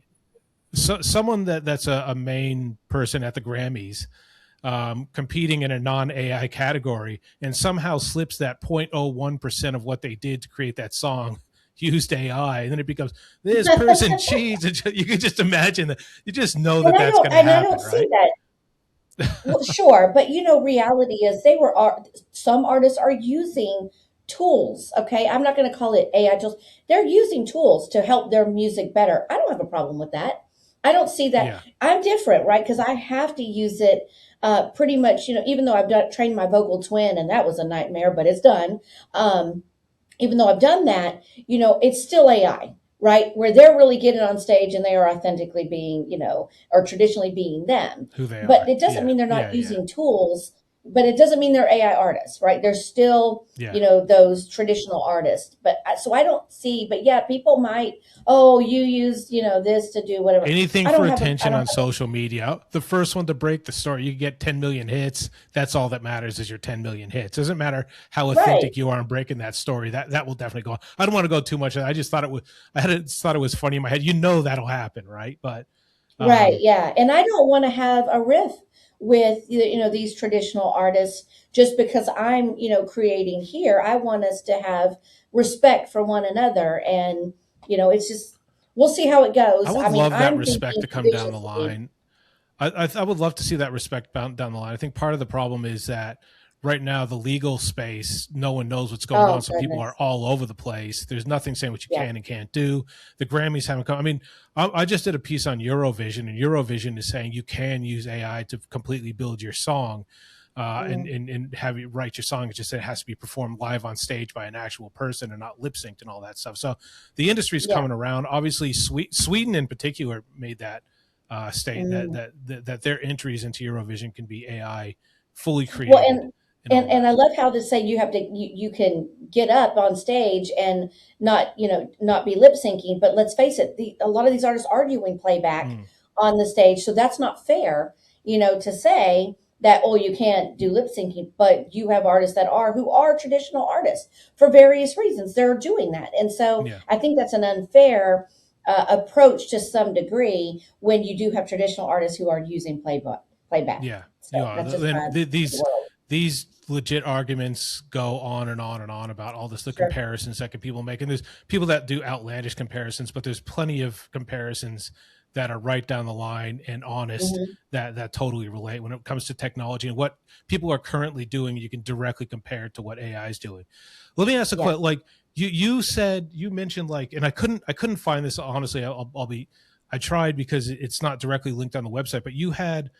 someone that's a main person at the Grammys, competing in a non AI category, and somehow slips that 0.01% of what they did to create that song used AI, and then it becomes this person cheats. You can just imagine that. You just know that that's going to And I don't happen, see right? that. Well, sure, but reality is some artists are using tools. Okay, I'm not going to call it AI tools. They're using tools to help their music better. I don't have a problem with that. I don't see that. Yeah. I'm different, right? Because I have to use it pretty much. Even though trained my vocal twin, and that was a nightmare, but it's done. Even though I've done that, it's still AI, right? Where they're really getting on stage and they are authentically being, or traditionally being them. Who they But are. it doesn't Yeah. mean they're Yeah. not Yeah. using tools, but it doesn't mean they're AI artists, right? They're still, Yeah. those traditional artists. So I don't see, but yeah, people might, oh, you used, this to do whatever. Anything I for don't have a, I attention don't on social media. The first one to break the story, you get 10 million hits. That's all that matters is your 10 million hits. Doesn't matter how right, authentic you are in breaking that story. That will definitely go on. I don't want to go too much. I just thought thought it was funny in my head. That'll happen, right? But right, um, yeah. And I don't want to have a riff with these traditional artists just because I'm creating here. I want us to have respect for one another, and it's just we'll see how it I goes. would I mean, love that I'm respect thinking to come down the ambitiously. line. I would love to see that respect down the line. I think part of the problem is that right now the legal space, no one knows what's going on, Oh so people are goodness, all over the place. There's nothing saying what you yeah. can and can't do. The Grammys haven't come. I mean, I just did a piece on Eurovision, and Eurovision is saying you can use AI to completely build your song. Mm, And have you write your song. It's just that it has to be performed live on stage by an actual person and not lip synced and all that stuff. So the industry's yeah. coming around. Obviously, Sweden in particular made that state Mm. that their entries into Eurovision can be AI fully Well, created and and all and that. I love how they say you can get up on stage and not be lip syncing. But let's face it, a lot of these artists are doing playback Mm, on the stage, so that's not fair. To say that, oh, you can't do lip syncing, but you have artists who are traditional artists for various reasons. They're doing that, and so yeah, I think that's an unfair approach to some degree when you do have traditional artists who are using playback. yeah, So you are. that's just Then my world. these legit arguments go on and on and on about all this the Sure. comparisons that can people make, and there's people that do outlandish comparisons, but there's plenty of comparisons that are right down the line and honest Hmm. that totally relate when it comes to technology and what people are currently doing. You can directly compare it to what AI is doing. Let me ask a Yeah. question. Like you mentioned like, and I couldn't find this honestly. I'll be I tried because it's not directly linked on the website, but you had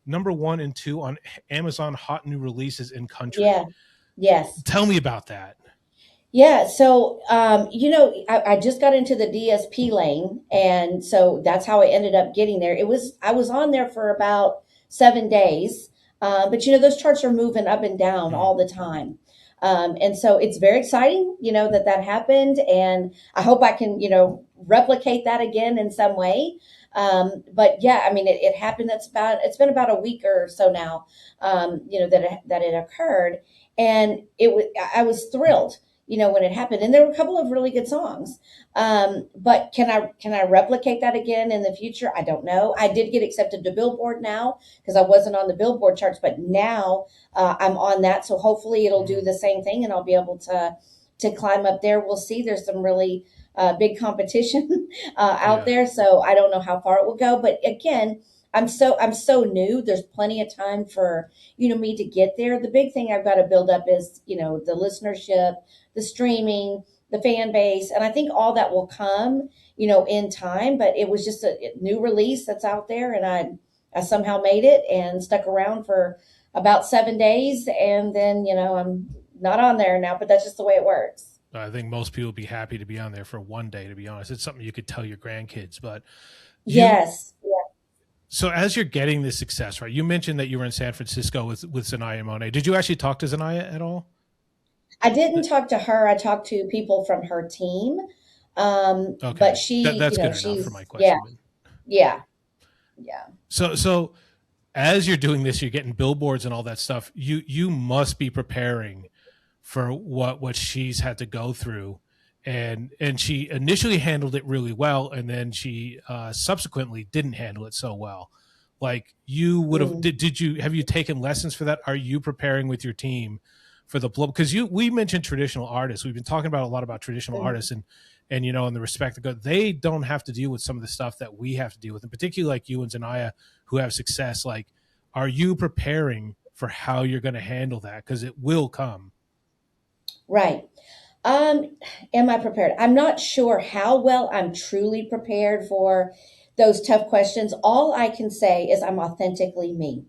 number one and two on Amazon hot new releases in country. Yeah. Yes. Tell me about that. Yeah. So, I just got into the DSP lane. And so that's how I ended up getting there. I was on there for about 7 days. But, those charts are moving up and down Mm, all the time. And so it's very exciting, that happened. And I hope I can, replicate that again in some way. But yeah, I mean, it happened. It's been about a week or so now, that it occurred. And I was thrilled. when it happened. And there were a couple of really good songs. But can I replicate that again in the future? I don't know. I did get accepted to Billboard now because I wasn't on the Billboard charts, but now I'm on that. So hopefully it'll do Mhm. the same thing, and I'll be able to climb up there. We'll see. There's some really big competition out Yeah. there, so I don't know how far it will go. But again, I'm so new. There's plenty of time for me to get there. The big thing I've got to build up is the listenership, the streaming, the fan base, and I think all that will come in time. But it was just a new release that's out there, and I somehow made it and stuck around for about 7 days, and then I'm not on there now. But that's just the way it works. I think most people would be happy to be on there for one day, to be honest. It's something you could tell your grandkids. But you Yes. so as you're getting this success, right? You mentioned that you were in San Francisco with Zanaya Monet. Did you actually talk to Zanaya at all? I didn't talk to her. I talked to people from her team. But Okay. she, That's good enough for my she's, yeah, question. But yeah, yeah. so as you're doing this, you're getting billboards and all that stuff. You must be preparing for what she's had to go through, and she initially handled it really well, and then she subsequently didn't handle it so well. Like you would have Mm, did you have you taken lessons for that? Are you preparing with your team for the blow? Because you we mentioned traditional artists. We've been talking about a lot about traditional mm. artists, and in the respect that go, they don't have to deal with some of the stuff that we have to deal with, and particularly like you and Zanaya who have success. Like, are you preparing for how you're going to handle that? Because it will come. Right. Um, am I prepared? I'm not sure how well I'm truly prepared for those tough questions. All I can say is I'm authentically me.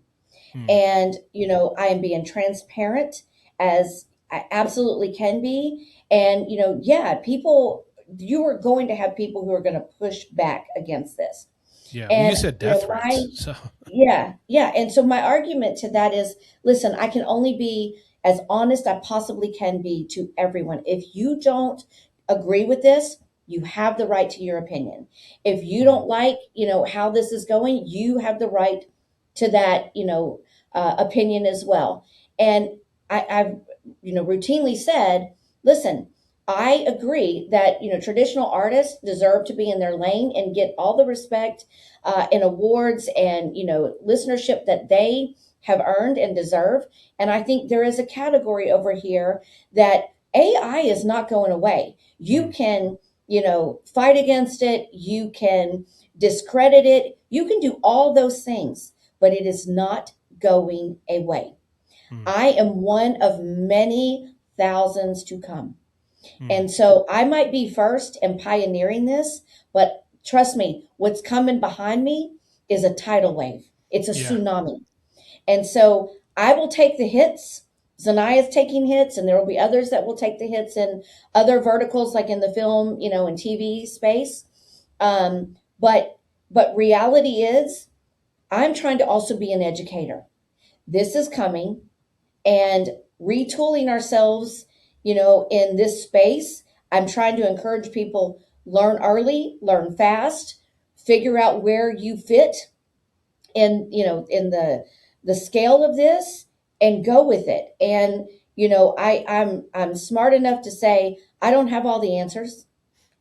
Hmm. And I am being transparent as I absolutely can be. And yeah, people, you are going to have people who are going to push back against this. Yeah. Well, you And said death threats, my so yeah, yeah. And so my argument to that is, listen, I can only be as honest I possibly can be to everyone. If you don't agree with this, you have the right to your opinion. If you hmm. don't like, how this is going, you have the right to that, opinion as well. And I've, routinely said, listen, I agree that, traditional artists deserve to be in their lane and get all the respect and awards and listenership that they have earned and deserve. And I think there is a category over here that AI is not going away. You Hmm. can fight against it, you can discredit it, you can do all those things, but it is not going away. Hmm. I am one of many thousands to come. Hmm. And so I might be first and pioneering this, but trust me, what's coming behind me is a tidal wave. It's a Yeah. tsunami. And so I will take the hits. Zanaya's taking hits, and there will be others that will take the hits in other verticals, like in the film, and TV space. But reality is, I'm trying to also be an educator. This is coming, and retooling ourselves, in this space. I'm trying to encourage people learn early, learn fast, figure out where you fit in the scale of this and go with it. And I'm smart enough to say I don't have all the answers.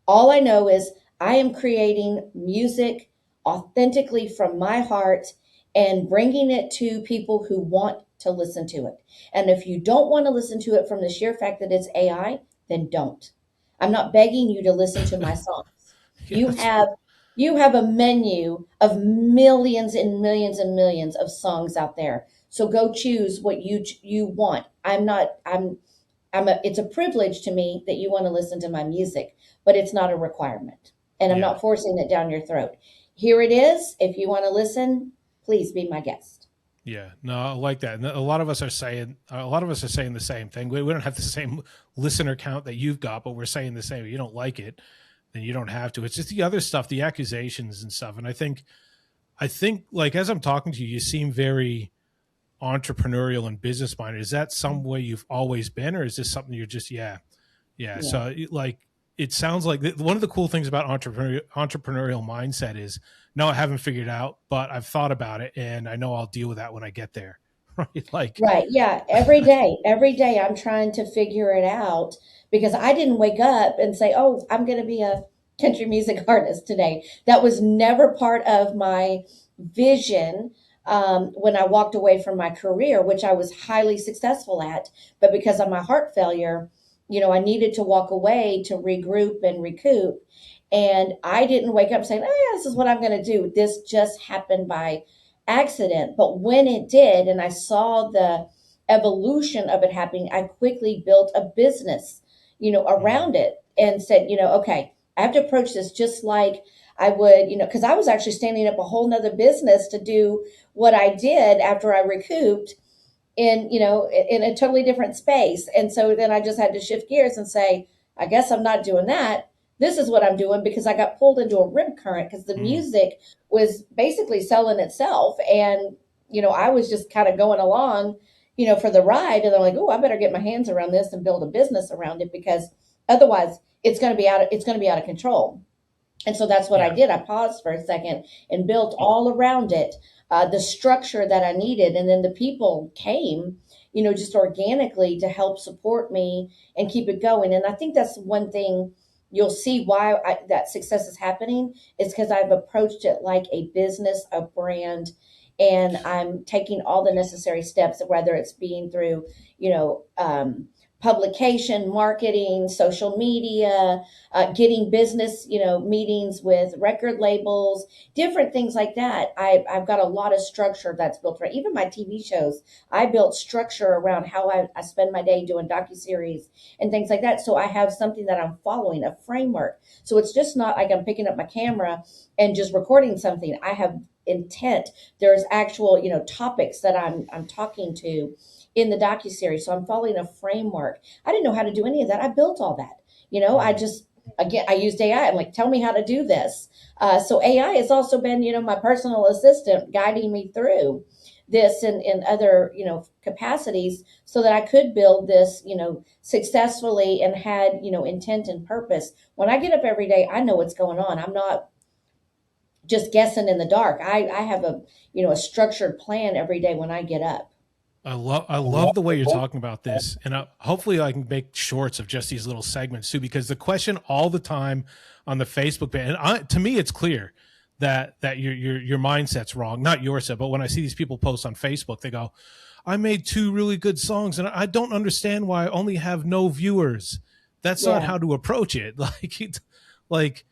All I know is I am creating music authentically from my heart and bringing it to people who want to listen to it. And if you don't want to listen to it from the sheer fact that it's AI, then don't. I'm not begging you to listen to my songs. Yeah. You have you have a menu of millions and millions and millions of songs out there. So go choose what you want. It's a privilege to me that you want to listen to my music, but it's not a requirement. And I'm Yeah. not forcing it down your throat. Here it is. If you want to listen, please be my guest. Yeah. No, I like that. And a lot of us are saying the same thing. We don't have the same listener count that you've got, but we're saying the same. If you don't like it, then you don't have to. It's just the other stuff, the accusations and stuff. And I think like as I'm talking to you, you seem very entrepreneurial and business minded. Is that some way you've always been, or is this something you're just yeah? Yeah. So like it sounds like one of the cool things about entrepreneurial mindset is no, I haven't figured it out, but I've thought about it and I know I'll deal with that when I get there. right? Like, Right. Yeah. Every day I'm trying to figure it out because I didn't wake up and say, oh, I'm going to be a country music artist today. That was never part of my vision when I walked away from my career, which I was highly successful at. But because of my heart failure, I needed to walk away to regroup and recoup. And I didn't wake up saying, oh, yeah, this is what I'm going to do. This just happened by accident. But when it did, and I saw the evolution of it happening, I quickly built a business, mm, around it and said, okay, I have to approach this just like I would, because I was actually standing up a whole nother business to do what I did after I recouped in a totally different space. And so then I just had to shift gears and say, I guess I'm not doing that. This is what I'm doing, because I got pulled into a rip current because the mm, music was basically selling itself. And I was just kind of going along, for the ride. And I'm like, oh, I better get my hands around this and build a business around it, because otherwise it's going to be out of control. And so that's what I yeah. did. I paused for a second and built all around it the structure that I needed. And then the people came, just organically to help support me and keep it going. And I think that's one thing you'll see why that success is happening is because I've approached it like a business, a brand, and I'm taking all the necessary steps, whether it's being through, publication, marketing, social media, getting business, meetings with record labels, different things like that. I've got a lot of structure that's built for even my TV shows. I built structure around how I spend my day doing docuseries and things like that. So I have something that I'm following, a framework. So it's just not like I'm picking up my camera and just recording something. I have intent. There's actual, topics that I'm talking to in the docuseries. So I'm following a framework. I didn't know how to do any of that. I built all that. I Mm. just again I used AI. I'm like, tell me how to do this. So AI has also been, my personal assistant guiding me through this and in other, capacities so that I could build this, successfully and had, intent and purpose. When I get up every day, I know what's going on. I'm not just guessing in the dark. I have a structured plan every day when I get up. I love the way you're talking about this, and hopefully I can make shorts of just these little segments too. Because the question all the time on the Facebook page, and to me, it's clear that your mindset's wrong. Not yours, but when I see these people post on Facebook, they go, "I made two really good songs, and I don't understand why I only have no viewers." That's not Yeah. how to approach it. Like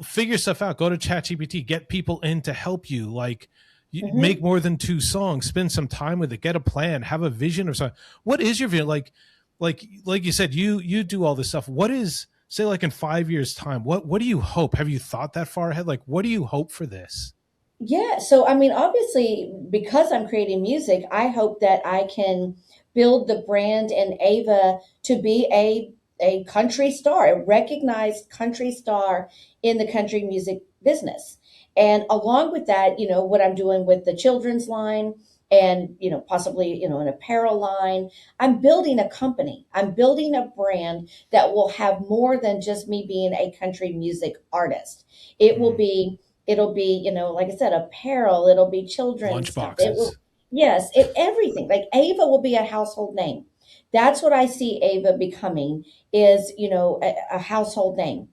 figure stuff out. Go to ChatGPT, get people in to help you. Like, you make Hmm. more than two songs, spend some time with it, get a plan, have a vision of something. What is your vision? Like you said, you do all this stuff. What is, say, like in 5 years time, what do you hope? Have you thought that far ahead? Like, what do you hope for this? Yeah, so I mean, obviously, because I'm creating music, I hope that I can build the brand and Ava to be a country star, a recognized country star in the country music business. And along with that, what I'm doing with the children's line and, possibly, an apparel line, I'm building a company. I'm building a brand that will have more than just me being a country music artist. It will Mm, be It'll be, like I said, apparel. It'll be children's lunch stuff. It will, boxes. yes, everything. Like Ava will be a household name. That's what I see Ava becoming is, a household name.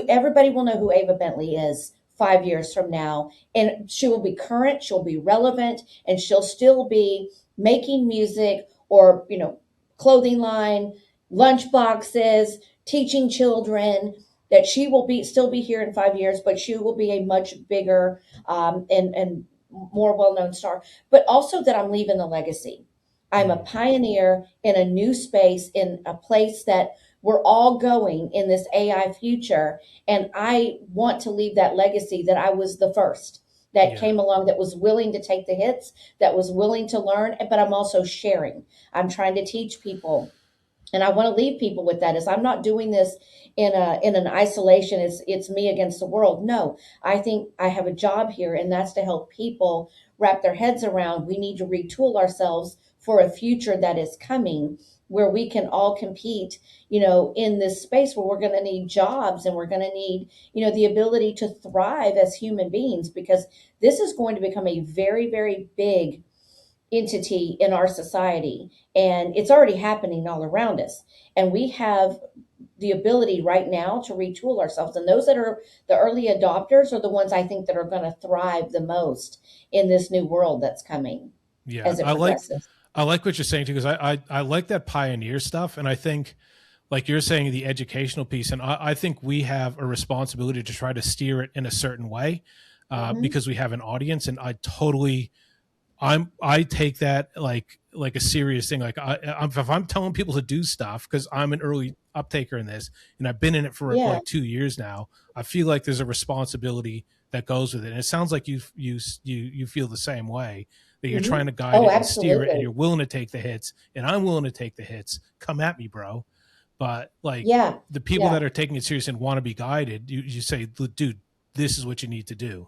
Everybody will know who Ava Bentley is 5 years from now. And she will be current, she'll be relevant, and she'll still be making music or, clothing line, lunch boxes, teaching children, that she will be still be here in 5 years, but she will be a much bigger and more well known star. But also that I'm leaving a legacy. I'm a Mm, pioneer in a new space, in a place that we're all going in this AI future. And I want to leave that legacy that I was the first that yeah. came along, that was willing to take the hits, that was willing to learn, but I'm also sharing. I'm trying to teach people, and I want to leave people with that, is I'm not doing this in an isolation. It's me against the world. No, I think I have a job here, and that's to help people wrap their heads around. We need to retool ourselves for a future that is coming, where we can all compete, in this space where we're going to need jobs, and we're going to need, the ability to thrive as human beings, because this is going to become a very, very big entity in our society, and it's already happening all around us. And we have the ability right now to retool ourselves. And those that are the early adopters are the ones I think that are going to thrive the most in this new world that's coming Yeah, as it progresses. I like what you're saying too, because I like that pioneer stuff, and I think, like you're saying, the educational piece, and I think we have a responsibility to try to steer it in a certain way, Hmm. because we have an audience, and I take that like a serious thing. Like if I'm telling people to do stuff because I'm an early uptaker in this, and I've been in it for Yeah. like 2 years now, I feel like there's a responsibility that goes with it. And it sounds like you feel the same way, that you're Hmm. trying to guide Oh, it and steer it, and absolutely. you're willing to take the hits, and I'm willing to take the hits. Come at me, bro. But like Yeah. the people Yeah. that are taking it serious and want to be guided, you say, dude, this is what you need to do.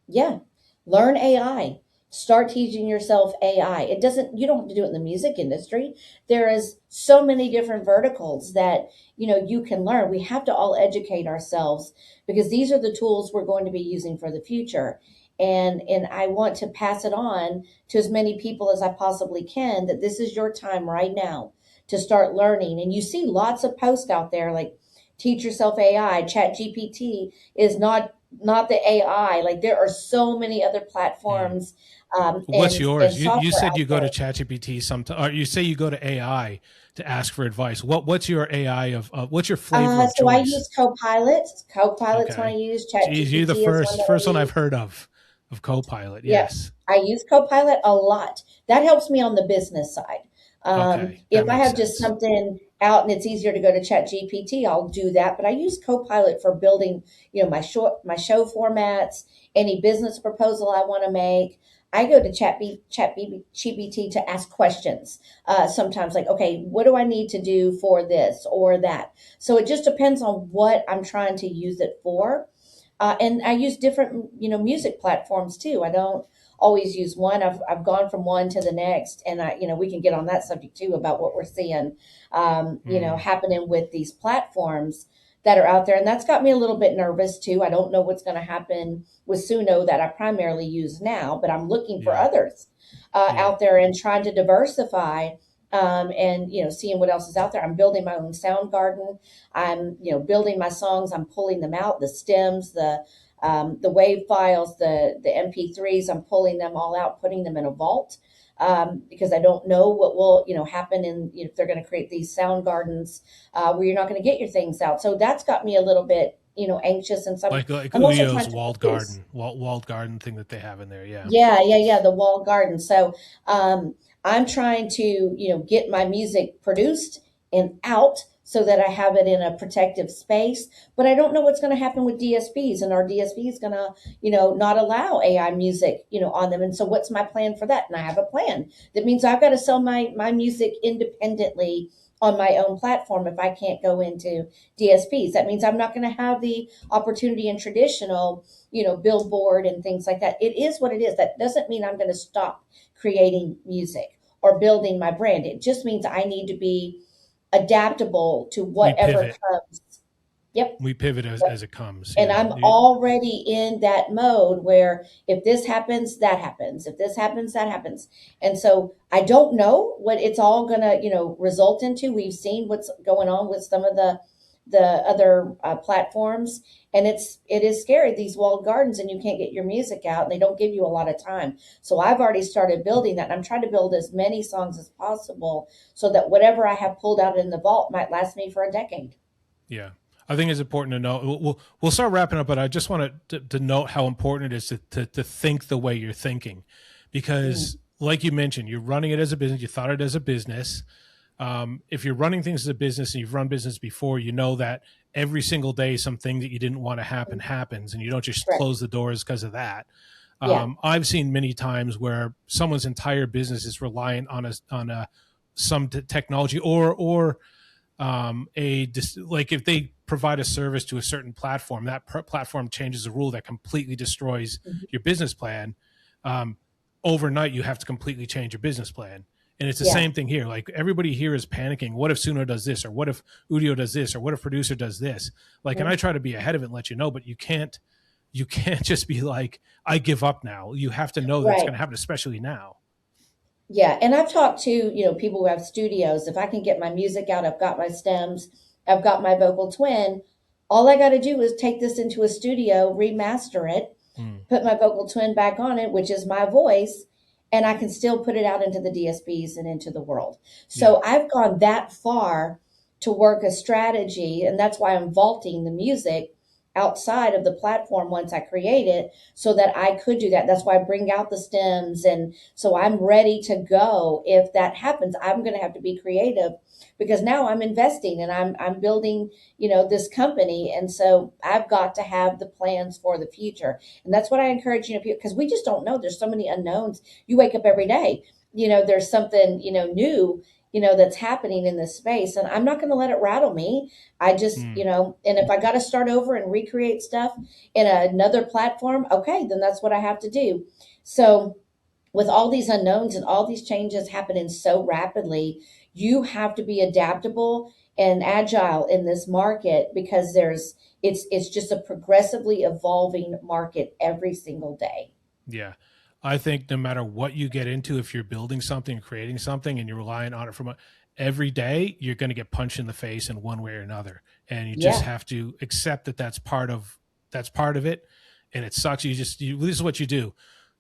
Yeah. Learn AI. Start teaching yourself AI. It doesn't, you don't have to do it in the music industry. There is so many different verticals that, you can learn. We have to all educate ourselves because these are the tools we're going to be using for the future. And I want to pass it on to as many people as I possibly can that this is your time right now to start learning. And you see lots of posts out there like teach yourself AI, chat GPT is not the AI. Like there are so many other Mm. platforms What's and yours? You software said out you go to there. ChatGPT sometimes, or you say you go to AI to ask for advice. What's your AI what's your flavor of So I choice? use Copilot. Copilot's one I Okay, use. Chat geez, you're the GPT is one that I first one I've use. heard of Copilot. Yeah, Yes. I use Copilot a lot. That helps me on the business side. Okay, that If I makes have just sense. something out and it's easier to go to Chat GPT, I'll do that. But I use Copilot for building, my show formats, any business proposal I want to make. I go to Chat GPT to ask questions. Sometimes, like, okay, what do I need to do for this or that? So it just depends on what I'm trying to use it for. And I use different, music platforms too. I don't always use one. I've gone from one to the next, and we can get on that subject too about what we're seeing, Mm, happening with these platforms that are out there, and that's got me a little bit nervous too. I don't know what's going to happen with Suno that I primarily use now, but I'm looking for yeah, others yeah. out there and trying to diversify. And seeing what else is out there. I'm building my own sound garden. I'm, building my songs. I'm pulling them out, the stems, the wave files, the MP3s. I'm pulling them all out, putting them in a vault because I don't know what will, happen in if they're going to create these sound gardens where you're not going to get your things out. So that's got me a little bit, anxious. And some, Like I'm also Uyo's trying to walled produce. garden, walled garden thing that they have in there. Yeah. Yeah, yeah, yeah, the wall garden. So I'm trying to, get my music produced and out so that I have it in a protective space. But I don't know what's going to happen with DSPs, and our DSP is going to, not allow AI music, on them. And so, what's my plan for that? And I have a plan. That means I've got to sell my music independently on my own platform if I can't go into DSPs. That means I'm not going to have the opportunity in traditional billboard and things like that. It is what it is. That doesn't mean I'm going to stop creating music or building my brand. It just means I need to be adaptable to We whatever pivot. comes. Yep. We pivot Yep. as it comes. And Yeah. I'm already in that mode where if this happens, that happens. If this happens, that happens. And so I don't know what it's all going to, result into. We've seen what's going on with some of the other platforms, and it is scary, these walled gardens, and you can't get your music out, and they don't give you a lot of time. So I've already started building that, and I'm trying to build as many songs as possible so that whatever I have pulled out in the vault might last me for a decade. Yeah. I think it's important to know. We'll start wrapping up, but I just wanted to note how important it is to think the way you're thinking, Mm, because like you mentioned, you're running it as a business. You thought it as a business. If you're running things as a business and you've run business before, you know that every single day something that you didn't want to happen mm, happens, and you don't just correct. close the doors because of that. Yeah. I've seen many times where someone's entire business is reliant on a some technology or like if they provide a service to a certain platform, that platform changes a rule that completely destroys Mhm. your business plan. um, Overnight you have to completely change your business plan, and it's the Yeah. same thing here. Like everybody here is panicking, what if Suno does this, or what if Udio does this, or what if producer does this, like, and I Mhm. try to be ahead of it and let you know, but you can't just be like, I give up now. You have to know that's Right. going to happen, especially now. Yeah, and I've talked to, people who have studios. If I can get my music out, I've got my stems, I've got my vocal twin. All I got to do is take this into a studio, remaster it, Mm, put my vocal twin back on it, which is my voice, and I can still put it out into the DSPs and into the world. yeah. So I've gone that far to work a strategy, and that's why I'm vaulting the music outside of the platform once I create it so that I could do that. That's why I bring out the stems, and so I'm ready to go if that happens. I'm going to have to be creative because now I'm investing and I'm building, this company, and so I've got to have the plans for the future. And that's what I encourage, people, because we just don't know. There's so many unknowns. You wake up every day, there's something, new, that's happening in this space. And I'm not going to let it rattle me. I just, Mm. and if I got to start over and recreate stuff in another platform, okay, then that's what I have to do. So, with all these unknowns and all these changes happening so rapidly, you have to be adaptable and agile in this market because it's just a progressively evolving market every single day. Yeah. I think no matter what you get into, if you're building something, creating something, and you're relying on it from every day, you're going to get punched in the face in one way or another. And you just Yeah, have to accept that that's part of it. And it sucks. This is what you do.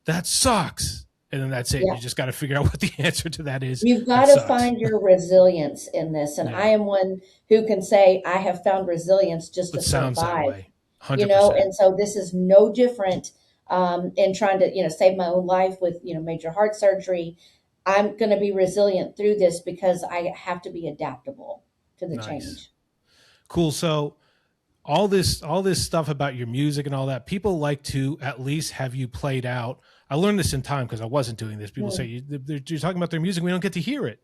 That sucks. And then that's it. yeah. You just got to figure out what the answer to that is. You've got That to sucks. find your resilience in this. And I Yeah. am one who can say I have found resilience just It to sounds that survive. way. 100%. And so this is no different in trying to, save my own life with, major heart surgery. I'm going to be resilient through this because I have to be adaptable to the Nice. change. Cool. So all this stuff about your music and all that, people like to at least have you played out. I learned this in time because I wasn't doing this. People say Mm, you're talking about their music, we don't get to hear it.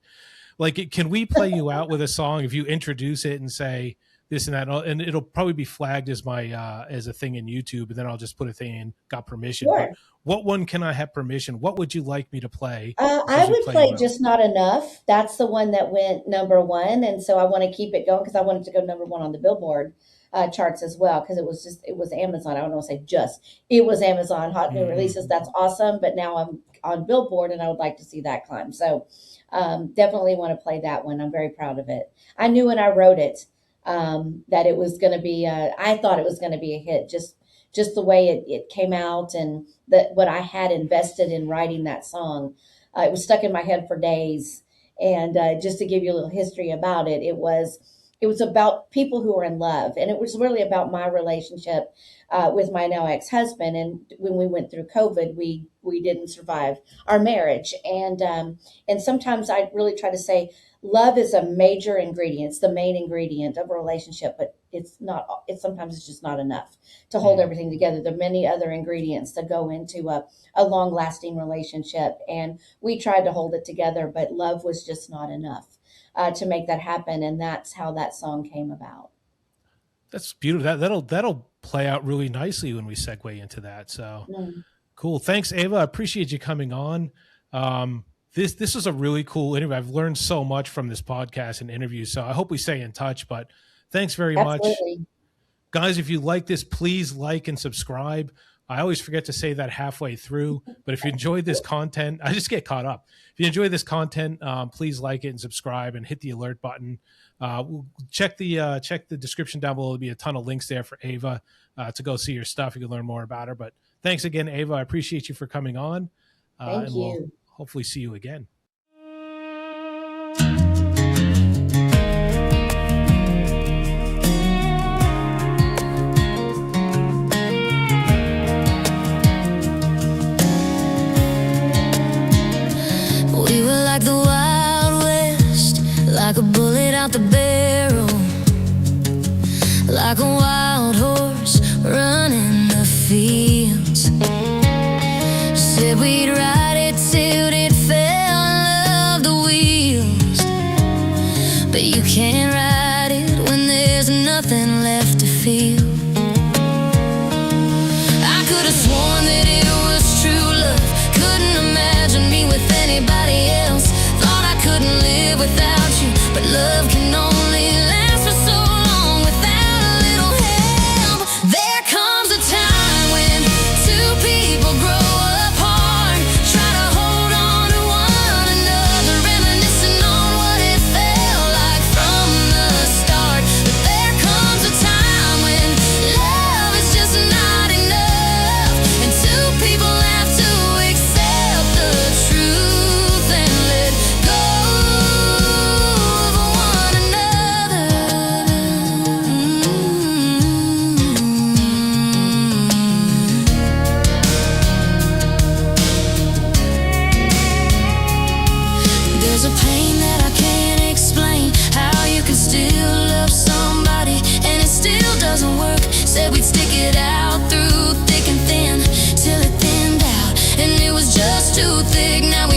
Like, can we play you out with a song if you introduce it and say this and that, and it'll probably be flagged as my as a thing in YouTube, and then I'll just put a thing in, got permission. But sure. what one can I have permission? What would you like me to play I as we would play you play out? Just Not Enough. That's the one that went number one. And so I want to keep it going because I wanted to go number one on the Billboard charts as well because it was Amazon. I don't want to say just, it was Amazon Hot New Hmm. Releases. That's awesome. But now I'm on Billboard and I would like to see that climb. So definitely want to play that one. I'm very proud of it. I knew when I wrote it that it was going to be, I thought it was going to be a hit just the way it came out and that what I had invested in writing that song. It was stuck in my head for days. And just to give you a little history about it, it was about people who were in love, and it was really about my relationship with my now ex-husband. And when we went through COVID, we didn't survive our marriage, and sometimes I really try to say love is a major ingredient, it's the main ingredient of a relationship, but it's not. It's sometimes it's just not enough to hold Hmm. everything together. There are many other ingredients that go into a long lasting relationship. And we tried to hold it together, but love was just not enough to make that happen. And that's how that song came about. That's beautiful. That'll play out really nicely when we segue into that. So Mm, cool. Thanks, Ava. I appreciate you coming on. This was a really cool interview. I've learned so much from this podcast and interview. So I hope we stay in touch. But thanks very much. absolutely. Guys, if you like this, please like and subscribe. I always forget to say that halfway through, but if you enjoyed this content, I just get caught up. If you enjoy this content, please like it and subscribe and hit the alert button. Check the description down below. There'll be a ton of links there for Ava to go see your stuff. You can learn more about her. But thanks again, Ava. I appreciate you for coming on, Thank and we'll you. hopefully see you again. We were like the Wild West, like a bullet out the barrel, like a wild horse running the fields. Said we'd ride it till it fell and love the wheels, but you can't ride it when there's nothing left to feel. I could have sworn that it was true love. Couldn't imagine me with anybody else. Thought I couldn't live without you, but love can only last for so long without a little help. There comes a time when two people grow apart, try to hold on to one too thick. Now